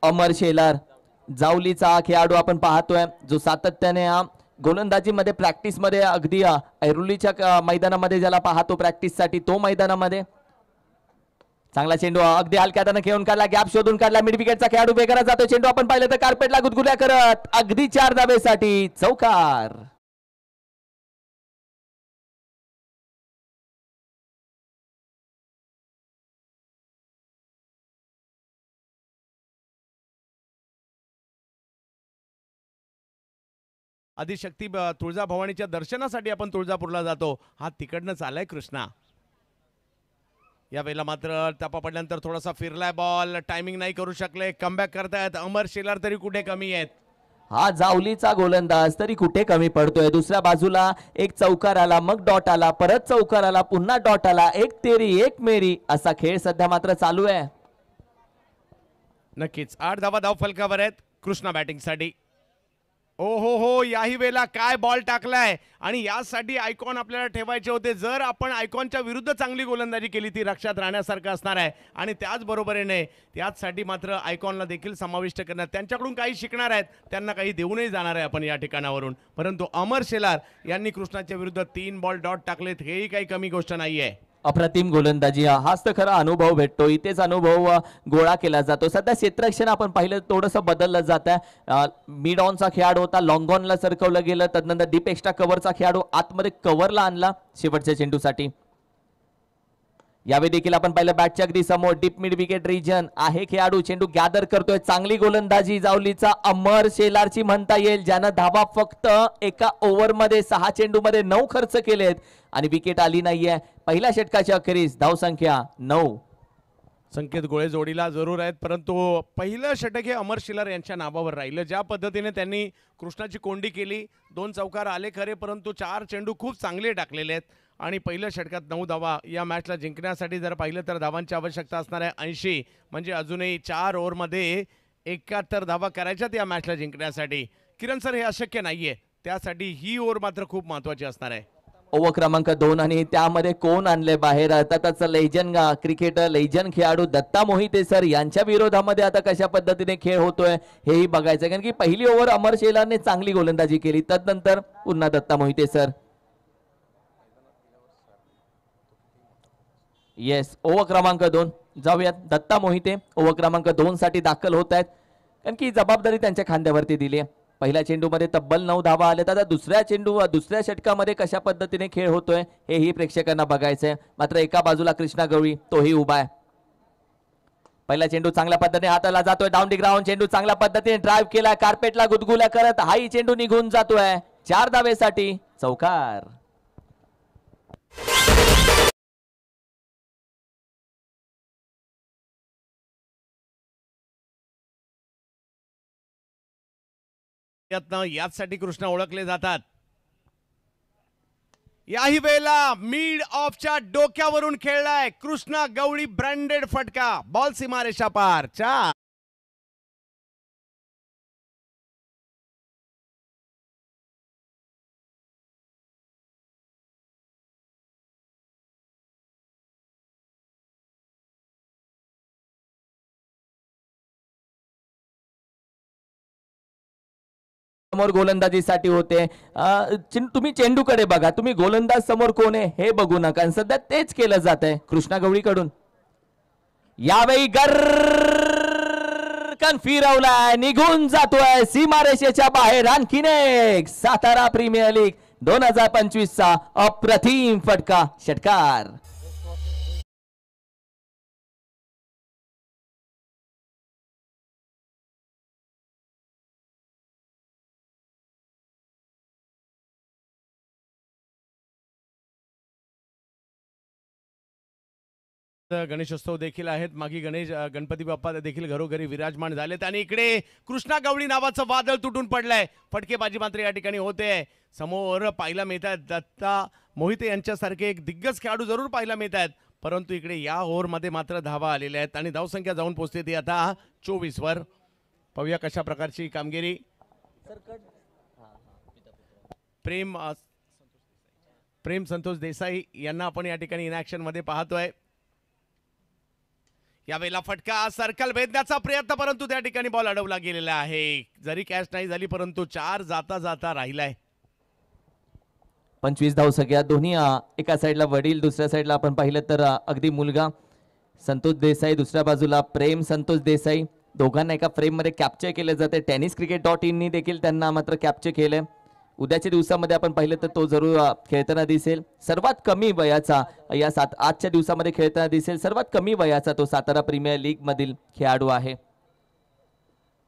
अमर शेलार जावलीचा खेळाडू आपण पाहतोय जो सातत्याने गोलंदाजीमध्ये प्रॅक्टिसमध्ये अगदी ऐरोलीच्या मैदानामध्ये ज्याला पाहतो प्रॅक्टिससाठी तो मैदानामध्ये. चांगला चेंडू अगदी हलक्या हाताने खेळून काढला. गॅप शोधून काढला. मिड विकेटचा खेळाडू बेगारा जातो. चेंडू आपण पाहिलं तर कार्पेटला गुदगुल्या करत अगदी 4 धावेसाठी चौकार. आदिशक्ती तुळजाभवानीच्या दर्शनासाठी आपण तुळजापूरला जातो. हा तिकडनंच आलाय कृष्णा. यावेळेला मात्र टप्पा पडल्यानंतर थोडासा फिरलाय बॉल. टायमिंग नाही करू शकले. कमबॅक करतायत. अमर शेलार तरी कुठे कमी आहेत. हा जावलीचा गोलंदाज तरी कुठे कमी पडतोय. दुसऱ्या बाजूला एक चौकार आला, मग डॉट आला, परत चौकार आला, पुन्हा डॉट आला. एक तेरी एक मेरी असा खेळ सध्या मात्र चालू आहे. नक्कीच 8 धावा धाव फलकावर आहेत कृष्णा बॅटिंगसाठी. ओ हो याही वेळेला काय बॉल टाकलाय आणि यासाठी आयकॉन आपल्याला ठेवायचे होते. जर आपण आयकॉनच्या विरुद्ध चांगली गोलंदाजी केली ती लक्षात राहण्यासारखं असणार आहे आणि त्याचबरोबरीने त्याचसाठी मात्र आयकॉनला देखील समाविष्ट करण्यात त्यांच्याकडून काही शिकणार आहेत. त्यांना काही देऊनही जाणार आहे आपण या ठिकाणावरून. परंतु अमर शेलार यांनी कृष्णाच्या विरुद्ध 3 बॉल डॉट टाकलेत. हेही काही कमी गोष्ट नाही आहे. अप्रतिम गोलंदाजी. हाच तर खरा अनुभव भेटतो. इथेच अनुभव गोळा केला जातो. सध्या क्षेत्ररक्षण आपण पाहिलं थोडंसं बदललं जात आहे. मिड ऑनचा खेळाडू होता लॉंग ऑनला सरकवलं गेलं. त्यानंतर डीप एक्स्ट्रा कव्हरचा खेळाडू आतमध्ये कव्हरला आणला शेवटच्या चेंडूसाठी. यावेळी देखील आपण पाहिलं बॅटच्या अगदी समोर डीप मिड विकेट रिजन आहे खेळाडू. चेंडू गॅदर करतोय. चांगली गोलंदाजी जावलीचा अमर शेलारची म्हणता येईल, ज्यानं धावा फक्त एका ओव्हरमध्ये 6 चेंडूमध्ये 9 खर्च केलेत आणि विकेट आली नाहीये. पहिल्या षटकाच्या अखेरीस धावसंख्या 9. संकेत गोळे जोडीला जरूर आहेत, परंतु पहिलं षटक हे अमर शेलार यांच्या नावावर राहिलं. ज्या पद्धतीने त्यांनी कृष्णाची कोंडी केली, 2 चौकार आले खरे, परंतु 4 चेंडू खूप चांगले टाकलेले आहेत आणि पहिल्या षटकात 9 धावा. या मॅचला जिंकण्यासाठी जर पाहिलं तर धावांची आवश्यकता असणार आहे 80. म्हणजे अजूनही 4 ओव्हरमध्ये 71 धावा करायच्यात या मॅचला जिंकण्यासाठी. किरण सर, हे अशक्य नाहीये, त्यासाठी ही ओव्हर मात्र खूप महत्त्वाची असणार आहे. ओव्हर क्रमांक 2 आणि त्यामध्ये कोण आणले बाहेर. आताच लेजंड क्रिकेटर लेजंड खेळाडू दत्ता मोहिते सर यांच्या विरोधामध्ये आता कशा पद्धतीने खेळ होतोय हेही बघायचं, कारण की पहिली ओव्हर अमर शेलारने चांगली गोलंदाजी केली, तदनंतर पुन्हा Datta Mohite sir. Yes, over क्रमांक 2 जाऊयात. दत्ता मोहिते ओव्हर क्रमांक 2 साठी दाखल होत आहेत, कारण की जबाबदारी त्यांच्या खांद्यावरती दिली आहे. पहिल्या चेंडूमध्ये तब्बल 9 धावा आले. आता दुसऱ्या षटकामध्ये कशा पद्धतीने खेळ होतोय हेही प्रेक्षकांना बघायचंय. मात्र एका बाजूला कृष्णा गवळी तोही उभा आहे. पहिला चेंडू चांगल्या पद्धतीने हाताला जातोय. डाऊन दी ग्राउंड चेंडू चांगल्या पद्धतीने ड्राईव्ह केला, कार्पेटला गुदगुल्या करत हाही चेंडू निघून जातोय. 4 धावेसाठी चौकार. याचसाठी कृष्णा ओळखले जातात. याही वेळेला मिड ऑफच्या डोक्यावरून खेळलाय कृष्णा गवळी. ब्रँडेड फटका, बॉल सीमारेषा पार. 4 समोर गोलंदाजीसाठी होते. तुम्ही चेंडूकडे बघा, तुम्ही गोलंदाज समोर कोण आहे हे बघू नका. आणि सध्या तेच केलं जात आहे कृष्णा गवळीकडून. यावेळी गरकन फिरवलाय, निघून जातोय सीमारेषेच्या बाहेर. आणखीन एक सातारा प्रीमियर लीग 2025 चा अप्रतिम फटका षटकार. गणेशोत्सव देखील आहेत. मागे गणपती बाप्पा देखील घरोघरी विराजमान झालेत आणि इकडे कृष्णा गवळी नावाचं वादळ तुटून पडलंय. फटकेबाजी मात्र या ठिकाणी होते. समोर पाहायला मिळत आहेत दत्ता मोहिते यांच्यासारखे एक दिग्गज खेळाडू जरूर पाहायला मिळत आहेत, परंतु इकडे या ओव्हरमध्ये मात्र धावा आलेल्या आहेत आणि धावसंख्या जाऊन पोहोचते ती आता 24 वर. पाहूया कशा प्रकारची कामगिरी. प्रेम संतोष देसाई यांना आपण या ठिकाणी इन ॲक्शन मध्ये पाहतोय. यावेळेला फटका सर्कल भेदण्याचा प्रयत्न, परंतु त्या ठिकाणी बॉल अडवला गेलेला आहे. जरी कॅच नाही झाली परंतु 4 जाता जाता राहिलाय. 25 धावसंख्या. दोन्ही एका साईडला वडील, दुसऱ्या साईडला आपण पाहिलं तर अगदी मुलगा संतोष देसाई, दुसऱ्या बाजूला प्रेम संतोष देसाई. दोघांना एका फ्रेम मध्ये कॅप्चर केले जाते. tenniscricket.in देखील त्यांना मात्र कॅप्चर केलंय. उद्याच्या दिवसामध्ये आपण पाहिलं तर तो जरूर खेळताना दिसेल. सर्वात कमी वयाचा या आजच्या दिवसामध्ये खेळताना दिसेल. सर्वात कमी वयाचा तो सातारा प्रीमियर लीग मधील खेळाडू आहे.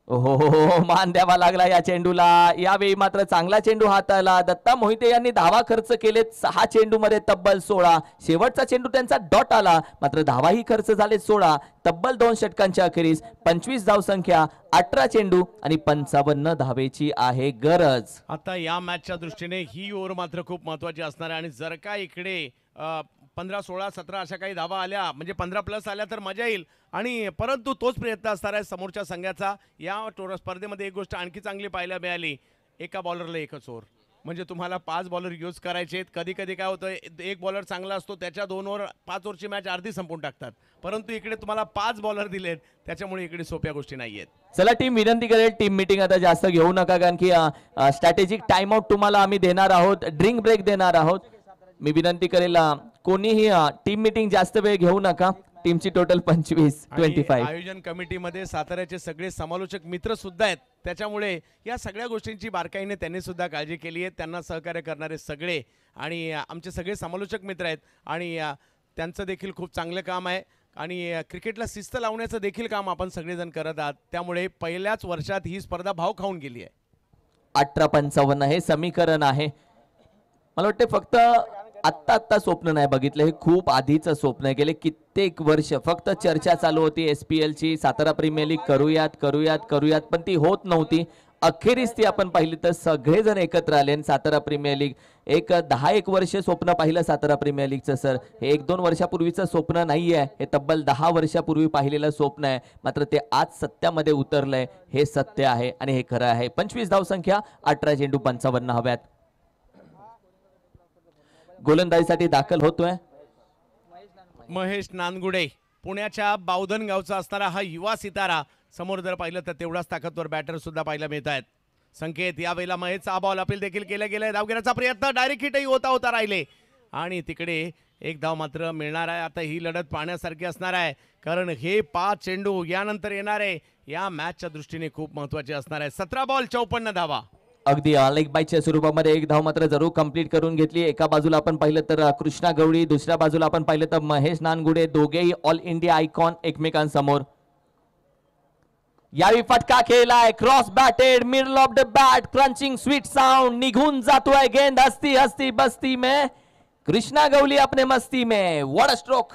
हो मान द्यावा लागला या चेंडूला. यावेळी मात्र चांगला चेंडू हाताळला. दत्ता मोहिते यांनी धावा खर्च केलेत 6 चेंडूमध्ये तब्बल 16. शेवटचा चेंडू त्यांचा डॉट आला, मात्र धावाही खर्च झाले 16. तब्बल 2 षटकांच्या अखेरीस 25 धावसंख्या, 18 चेंडू आणि 55 धावेची आहे गरज. आता या मॅचच्या दृष्टीने ही ओव्हर मात्र खूप महत्वाची असणार आहे आणि जर का इकडे 15, 16, 17 अशा काही धावा आल्या म्हणजे 15 प्लस आल्या तर मजा येईल. आणि परंतु तोच प्रयत्न असणार आहे समोरच्या संघाचा. या स्पर्धेमध्ये एक गोष्ट आणखी चांगली पाहायला मिळाली, एका बॉलरला एकच ओव्हर. म्हणजे तुम्हाला 5 बॉलर यूज करायचे आहेत. कधी कधी काय होतं, एक बॉलर चांगला असतो त्याच्या 2 ओव्हर 5 ओव्हरची मॅच अर्धी संपून टाकतात, परंतु इकडे तुम्हाला 5 बॉलर दिलेत, त्याच्यामुळे इकडे सोप्या गोष्टी नाही आहेत. चला टीम विनंती करेल, टीम मीटिंग आता जास्त घेऊ नका, कारण की स्ट्रॅटेजिक टाइम आउट तुम्हाला आम्ही देणार आहोत, ड्रिंक ब्रेक देणार आहोत. मी विनंती करेल कोणीही टीम मीटिंग जास्त वेळ घेऊ नका. टीमची टोटल 25. आयोजन कमिटीमध्ये साताऱ्याचे सगळे समालोचक मित्र सुद्धा आहेत, त्याच्यामुळे या सगळ्या गोष्टींची बारकाईने त्यांनी सुद्धा काळजी केली आहे. त्यांना सहकार्य करणारे सगळे आणि आमचे सगळे समालोचक मित्र आहेत आणि त्यांचं देखील खूप चांगलं काम आहे आणि क्रिकेटला शिस्त लावण्याचं देखील काम आपण सगळेजण करत आहात. त्यामुळे पहिल्याच वर्षात ही स्पर्धा भाव खाऊन गेली आहे. 18-55 हे समीकरण आहे. मला वाटते फक्त आत्ता स्वप्न नाही बघितलं, हे खूप आधीचं स्वप्न आहे. गेले कित्येक वर्ष फक्त चर्चा चालू होती SPL ची, सातारा प्रीमियर लीग करूयात, पण ती होत नव्हती. अखेरीस ती आपण पाहिली तर सगळेजण एकत्र आले आणि सातारा प्रीमियर लीग एक 10-1 वर्ष स्वप्न पाहिलं सातारा प्रीमियर लीगचं सर. हे 1-2 वर्षापूर्वीचं स्वप्न नाही आहे, हे तब्बल 10 वर्षापूर्वी पाहिलेलं स्वप्न आहे. मात्र ते आज सत्यामध्ये उतरलंय, हे सत्य आहे आणि हे खरं आहे. 25 धावसंख्या, 18 चेंडू, 55 हव्यात. गोलंदाजीसाठी दाखल होतोय महेश नानगुडे, पुण्याच्या बावधन गावचा असणारा हा युवा सितारा. समोर जर पाहिलं तर तेवढाच ताकदवर बॅटर सुद्धा पाहायला मिळत आहेत. संकेत यावेळेला महेशचा बॉल अपील देखील केला गेलाय. धावघेण्याचा प्रयत्न, डायरेक्ट हिटही होता राहिले आणि तिकडे एक धाव मात्र मिळणार आहे. आता ही लढत पाहण्यासारखी असणार आहे, कारण हे 5 चेंडू यानंतर येणार आहे या मॅचच्या दृष्टीने खूप महत्वाचे असणार आहे. 17 बॉल 54 धावा. अगदी लेग बाईटच्या स्वरूपामध्ये एक धाव मात्र जरूर कंप्लीट करून घेतली. एका बाजूला आपण पाहिलं तर कृष्णा गवळी, दुसऱ्या बाजूला आपण पाहिलं तर महेश नानगुडे, दोघेही ऑल इंडिया आयकॉन एकमेकांसमोर. यावेळी फटका खेळलाय, cross batted, middle of the bat, crunching sweet sound, निघून जातोय गेंद हस्ती हस्ती बस्ती में. कृष्णा गवली अपने मस्ती में. What a stroke.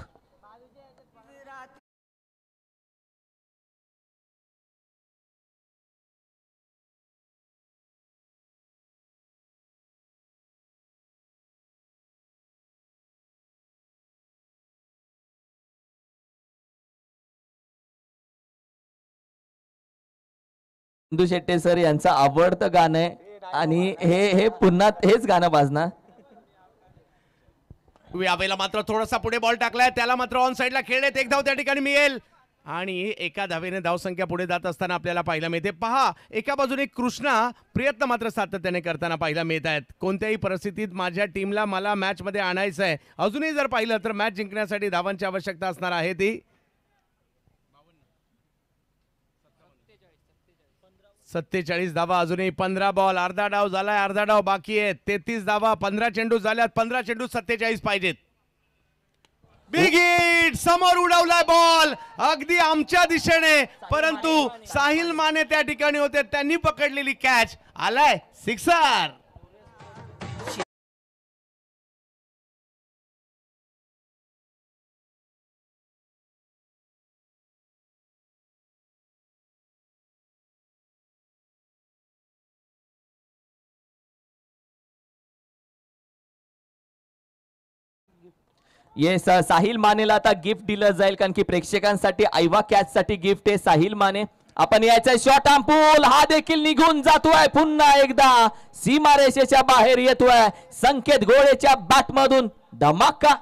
Indu Shette sir यांचं आवडतं गाणं आहे आणि हे पुन्हा हेच गाणं वाजणार. यावेळेला मात्र थोडासा पुढे बॉल टाकलाय, त्याला मात्र ऑन साइडला खेळलेत. एक धाव त्या ठिकाणी मिळेल. आणि एका धावेने धावसंख्या पुढे जात असताना आपल्याला पाहायला मिळते. पहा, एका बाजूने कृष्णा प्रयत्न मात्र सातत्याने करताना पाहायला मिळत आहेत. कोणत्याही परिस्थितीत माझ्या टीमला मला मॅच मध्ये आणायचं आहे. अजूनही जर पाहिलं तर मॅच जिंकण्यासाठी धावांची आवश्यकता असणार आहे ती 47 धावा. अजूनही 15 बॉल. अर्धा डाव झालाय, अर्धा डाव बाकी आहे. 33 धावा, 15 चेंडू झाल्यात. 15 चेंडू 47 पाहिजेत. बिग हिट, समोर उडवलाय बॉल अगदी आमच्या दिशेने, परंतु साहिल माने त्या ठिकाणी होते, त्यांनी पकडलेली कॅच. आलाय सिक्सर. येस, साहिल मानेला आता गिफ्ट दिलं जाईल, कारण की प्रेक्षकांसाठी आयवा कॅच साठी गिफ्ट आहे. साहिल माने, आपण यायचा शॉट ऑन पूल, हा देखील निघून जातोय. पुन्हा एकदा सीमारेषेच्या बाहेर येतोय. संकेत घोडेच्या बॅट मधून धमाका.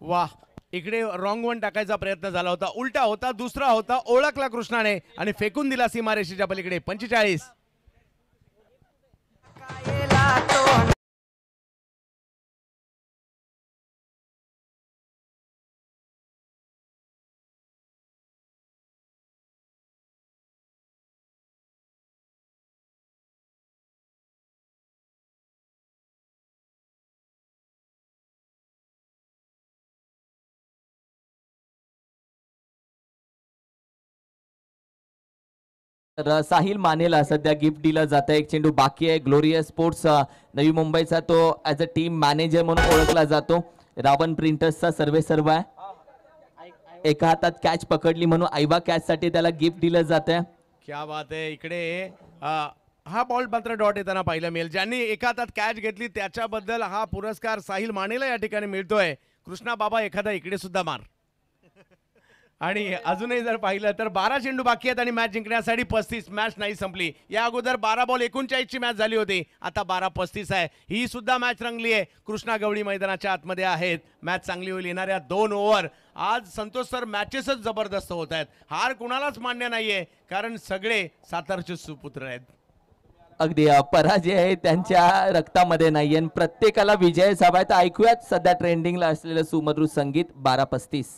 वाह, इकडे रॉंग वन टाकायचा प्रयत्न झाला होता, उलटा होता, दुसरा होता, ओळखला कृष्णाने आणि फेकून दिला सीमारेषेच्या पलीकडे. 45. तर साहिल मानेला सध्या गिफ्ट दिलं जातं. एक चेंडू बाकी आहे. ग्लोरियस स्पोर्ट्स नवी मुंबईचा तो ऍज अ टीम मॅनेजर म्हणून ओळखला जातो. रावण प्रिंटर्सचा सर्व आहे. एका हातात कॅच पकडली म्हणून आयवा कॅच साठी त्याला गिफ्ट दिलं जातं. क्या बात आहे. इकडे हा बॉल मात्र डॉट येताना पाहायला मिळेल. ज्यांनी एका हातात कॅच घेतली त्याच्याबद्दल हा पुरस्कार साहिल मानेला या ठिकाणी मिळतोय. कृष्णा बाबा, एखादा इकडे सुद्धा मार. आणि अजूनही जर पाहिलं तर 12 चेंडू बाकी आहेत आणि मॅच जिंकण्यासाठी 35. मॅच नाही संपली. या अगोदर 12 बॉल 39 ची मॅच झाली होती. आता 12-35 आहे. ही सुद्धा मॅच रंगली आहे. कृष्णा गवळी मैदानाच्या आतमध्ये आहेत. मॅच चांगली होईल. येणाऱ्या 2 ओव्हर. आज संतोष सर मॅचेसच जबरदस्त होत आहेत. हार कुणालाच मान्य नाहीये, कारण सगळे सातारचे सुपुत्र आहेत. अगदी पराजय आहे त्यांच्या रक्तामध्ये नाहीये. प्रत्येकाला विजय हवा आहे. तर ऐकूयात सध्या ट्रेंडिंगला असलेलं सुमधुर संगीत. 12-35.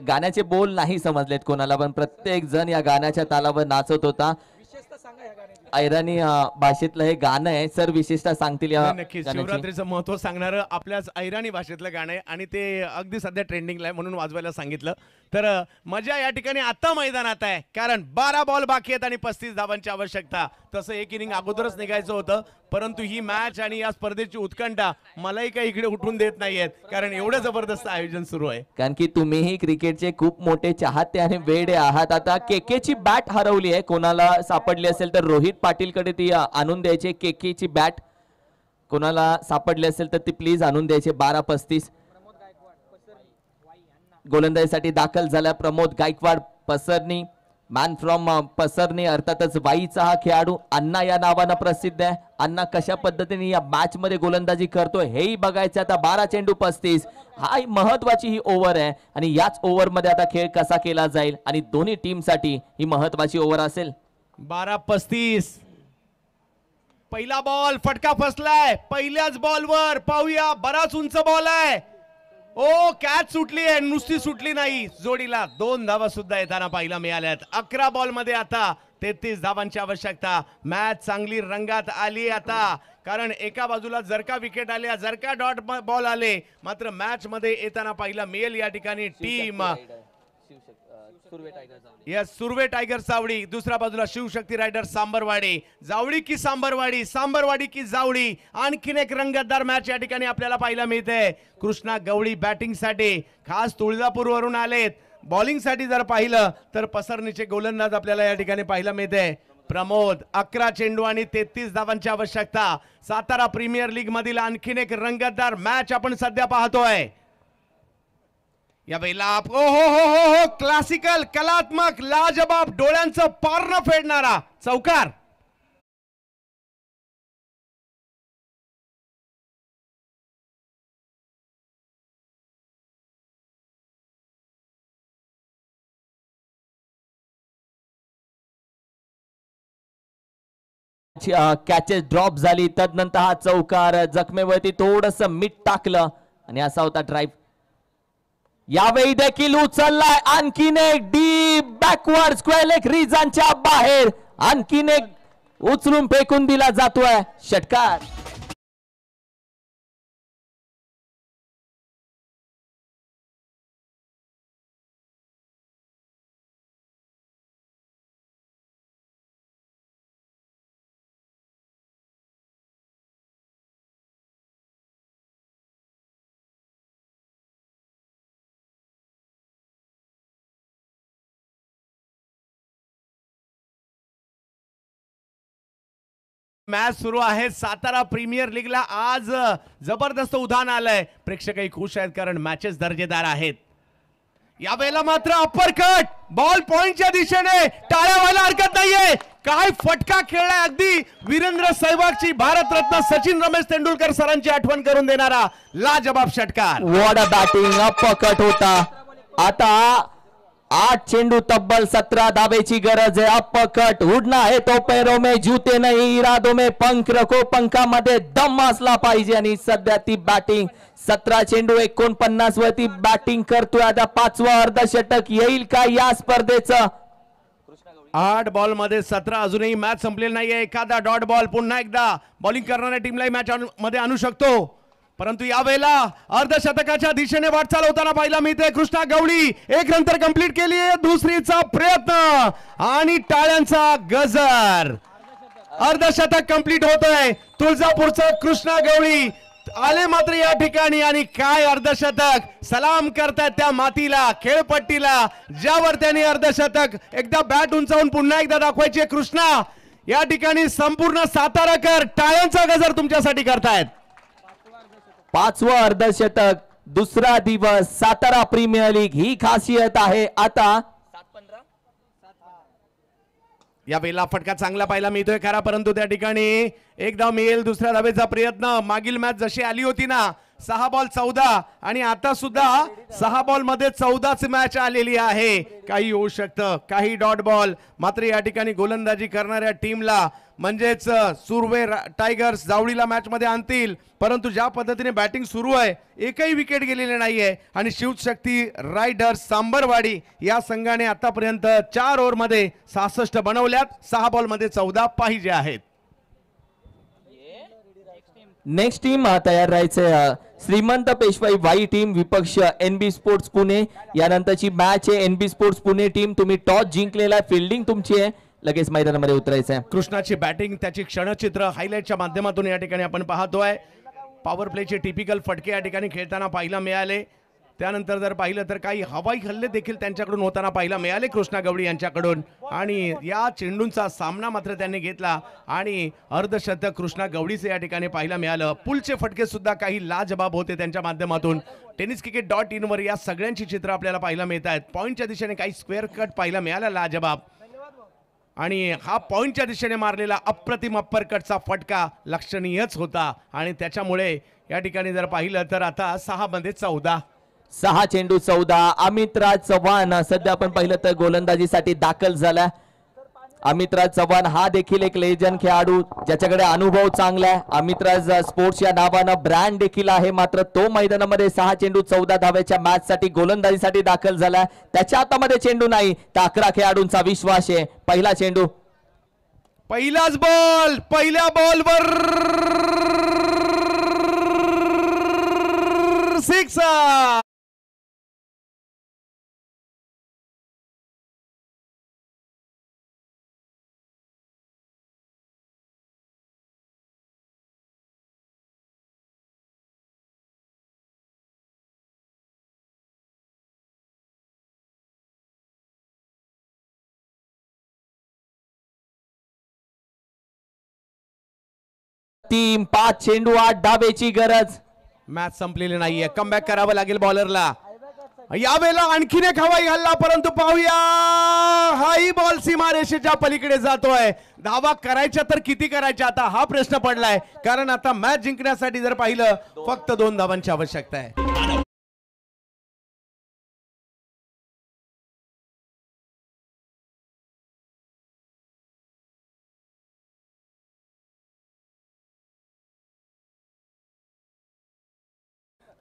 गाण्याचे बोल नाही समजलेत कोणाला, पण प्रत्येक जण या गाण्याच्या तालावर नाचत होता. ऐराणी भाषेतलं हे गाणं आहे. सर विशेषतः सांगतील या नक्कीच. शिवरात्रीचं महत्व सांगणारं आपल्याच ऐराणी भाषेतलं गाणं आहे आणि ते अगदी सध्या ट्रेंडिंगला आहे म्हणून वाजवायला सांगितलं. तर मजा या ठिकाणी आता मैदानात आहे, कारण 12 बॉल बाकी आहेत आणि 35 धावांची आवश्यकता. तसं एक इनिंग अगोदरच निघायचं होतं, परंतु ही मॅच आणि या स्पर्धेची उत्कंठा मलाही काही इकडे उठून देत नाहीयेत, कारण एवढं जबरदस्त आयोजन सुरू आहे. कारण की तुम्हीही क्रिकेटचे खूप मोठे चाहते आणि वेडे आहात. आता केकेची बॅट हरवली आहे. कोणाला सापडली असेल तर रोहित पाटीलकडे ती आणून द्यायची. केकेची बॅट कोणाला सापडली असेल तर ती प्लीज आणून द्यायची. 12-35. गोलंदाजीसाठी दाखल झाला प्रमोद गायकवाड पसरणी. मॅन फ्रॉम पसरणी, अर्थातच वाईचा हा खेळाडू अण्णा या नावानं प्रसिद्ध आहे. अण्णा कशा पद्धतीने या मॅच मध्ये गोलंदाजी करतोय हेही बघायचं. आता 12 चेंडू 35. हा महत्वाची ही ओव्हर आहे आणि याच ओव्हर मध्ये आता खेळ कसा केला जाईल आणि दोन्ही टीम साठी ही महत्वाची ओव्हर असेल. 12-35. पहिला बॉल फटका फसलाय पहिल्याच बॉलवर. पाहूया, बराच उंच बॉल आहे. ओ, कॅच सुटली आहे, नुसती सुटली नाही, जोडीला 2 धावा सुद्धा येताना पाहायला मिळाल्यात. 11 बॉल मध्ये आता 33 धावांची आवश्यकता. मॅच चांगली रंगात आली आता, कारण एका बाजूला जर का विकेट आल्या, जर का डॉट बॉल आले, मात्र मॅच मध्ये येताना पाहायला मिळेल या ठिकाणी team yes, Surve tiger Javali, दुसऱ्या बाजूला शिवशक्ती रायडर सांबरवाडी. जावळी की सांबरवाडी, सांबरवाडी की जावळी, आणखीन एक रंगतदार मॅच या ठिकाणी आपल्याला पाहायला मिळते. कृष्णा गवळी बॅटिंग साठी खास तुळजापूर वरून आलेत. बॉलिंग साठी जर पाहिलं तर पसरणीचे गोलंदाज आपल्याला या ठिकाणी पाहायला मिळते. प्रमोद, 11 चेंडू आणि 33 धावांची आवश्यकता. सातारा प्रीमियर लीग मधील आणखीन एक रंगतदार मॅच आपण सध्या पाहतोय. या वेळेला हो हो हो हो हो क्लासिकल, कलात्मक, लाजबाब, डोळ्यांचं पारणं फेडणारा चौकार. कॅचेस ड्रॉप झाली, तदनंतर हा चौकार, जखमेवरती थोडस मीठ टाकलं आणि असा होता ड्राईव्ह. यावेळी देखील उचललाय आणखीन एक डीप बॅकवर्ड स्क्वेअर लेग रिजनच्या बाहेर, आणखीन एक उचलून फेकून दिला जातोय षटकार. मॅच सुरू आहे सातारा प्रीमियर लीगला. आज जबरदस्त उधाण आलंय. प्रेक्षकही खुश आहेत कारण मॅचेस दर्जेदार आहेत. यावेळेला मात्र अप्पर कट, बॉल पॉइंटच्या दिशेने, टाळ्या व्हायला हरकत नाहीये. काय फटका खेळलाय, अगदी वीरेंद्र सहवागची, भारतरत्न सचिन रमेश तेंडुलकर सरांची आठवण करून देणारा लाजबाब षटकार. What a batting, upper cut होता. आता 8 चेंडू तब्बल 17 धावेची गरज आहे. अप्पर कट, उडना है तो पैरों में, जूते नहीं इरादों में पंख रखो, पंखामध्ये दम असला पाहिजे. आणि सध्या ती बॅटिंग 17 चेंडू 49 वरती बॅटिंग करतोय. आता 5वं अर्धशतक येईल का या स्पर्धेचं? 8 बॉल मध्ये 17, अजूनही मॅच संपलेली नाहीये. एखादा डॉट बॉल पुन्हा एकदा बॉलिंग करणाऱ्या टीमलाही मॅच मध्ये आणू शकतो. परंतु यावेळेला अर्धशतकाच्या दिशेने वाटचाल होताना पाहायला मिळते. कृष्णा गवळी एक नंतर कंप्लीट केली, दुसरीचा प्रयत्न आणि टाळ्यांचा गजर. अर्धशतक कंप्लीट होतोय. तुळजापूरचं कृष्णा गवळी आले मात्र या ठिकाणी आणि काय अर्धशतक. सलाम करतात त्या मातीला, खेळपट्टीला, ज्यावर त्यांनी अर्धशतक एकदा बॅट उंचावून पुन्हा एकदा दाखवायचे. कृष्णा या ठिकाणी संपूर्ण साताराकर टाळ्यांचा गजर तुमच्यासाठी करतायत. 5वं अर्धशतक, दुसरा दिवस, सातारा प्रीमियर लीग, ही खासियत आहे. आता या वेळेला फटका चांगला पाहायला मिळतोय खरा, परंतु त्या ठिकाणी एक धाव मिळेल. दुसऱ्या धावेचा प्रयत्न. मागील मॅच जशी आली होती ना, 6 बॉल 14 आणि आता सुद्धा 6 बॉल मध्ये 14च मॅच आलेली आहे. काही होऊ शकतं, काही डॉट बॉल. मात्र या ठिकाणी गोलंदाजी करणाऱ्या टीमला म्हणजेच सुर्वे टायगर्स जावळीला मॅच मध्ये आणतील. परंतु ज्या पद्धतीने बॅटिंग सुरू आहे, एकही विकेट गेलेली नाहीये. आणि शिवशक्ती रायडर्स सांबरवाडी या संघाने आतापर्यंत 4 ओव्हर मध्ये 66 बनवल्यात. 6 बॉल मध्ये 14 पाहिजे आहेत. नेक्स्ट टीम तयार राहायचे. श्रीमंत पेशवाई वाई टीम विपक्ष NB स्पोर्ट्स पुणे. यानंतरची मॅच आहे NB स्पोर्ट्स पुणे टीम. तुम्ही टॉस जिंकलेला आहे, फिल्डिंग तुमची आहे, लगेच मैदानामध्ये उतरायचं आहे. कृष्णाची बॅटिंग, त्याची क्षणचित्र हायलाइटच्या माध्यमातून या ठिकाणी आपण पाहतोय. पॉवर प्लेचे टिपिकल फटके या ठिकाणी खेळताना पाहायला मिळाले. त्यानंतर जर पाहिलं तर काही हवाई हल्ले देखील त्यांच्याकडून होताना पाहायला मिळाले कृष्णा गवळी यांच्याकडून. आणि या चेंडूंचा सामना मात्र त्यांनी घेतला आणि अर्धशतक कृष्णा गवळीचे या ठिकाणी पाहायला मिळालं. पुलचे फटके सुद्धा काही लाजबाब होते त्यांच्या माध्यमातून. tenniscricket.in वर या सगळ्यांची चित्र आपल्याला पाहायला मिळत आहेत. पॉईंटच्या दिशेने काही स्क्वेअर कट पाहायला मिळाला लाजबाब. आणि हा पॉईंटच्या दिशेने मारलेला अप्रतिम अप्पर कटचा फटका लक्षणीयच होता. आणि त्याच्यामुळे या ठिकाणी जर पाहिलं तर आता 6 मध्ये 14. 6 चेंडू 14. अमितराज चव्हाण सध्या आपण पाहिलं तर गोलंदाजीसाठी दाखल झाला. अमितराज चव्हाण हा देखील एक लेजंड खेळाडू, ज्याच्याकडे अनुभव चांगला आहे. अमितराज स्पोर्ट्स या नावानं ब्रँड देखील आहे. मात्र तो मैदानामध्ये 6 चेंडू 14 धावेच्या मॅच साठी गोलंदाजीसाठी दाखल झाला. त्याच्या हातामध्ये चेंडू नाही, तर 11 खेळाडूंचा विश्वास आहे. पहिला चेंडू, पहिलाच बॉल, पहिल्या बॉलवर 6. टीम 5 चेंडू 8 धावेची गरज. मॅच संपलेली नाहीये, कमबॅक करावं लागेल बॉलरला. यावेळेला आणखीन एक हवाई हल्ला, परंतु पाहूया हाही बॉल सीमारेषेच्या पलीकडे जातोय. धावा करायच्या तर किती करायच्या आता हा प्रश्न पडलाय, कारण आता मॅच जिंकण्यासाठी जर पाहिलं फक्त 2 धावांची आवश्यकता आहे.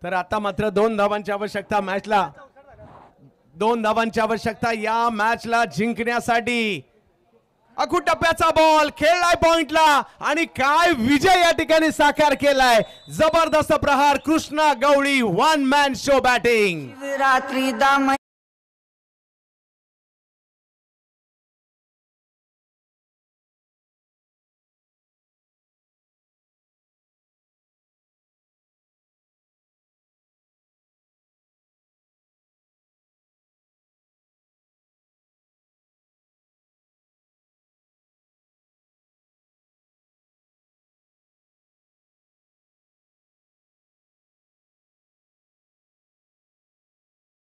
तर आता मात्र 2 धावांची आवश्यकता मॅचला, 2 धावांची आवश्यकता या मॅचला जिंकण्यासाठी. अखूट टप्प्याचा बॉल खेळलाय पॉइंटला आणि काय विजय या ठिकाणी साकार केलाय. जबरदस्त प्रहार, कृष्णा गवळी, 1 मॅन शो बॅटिंग. रात्री दाम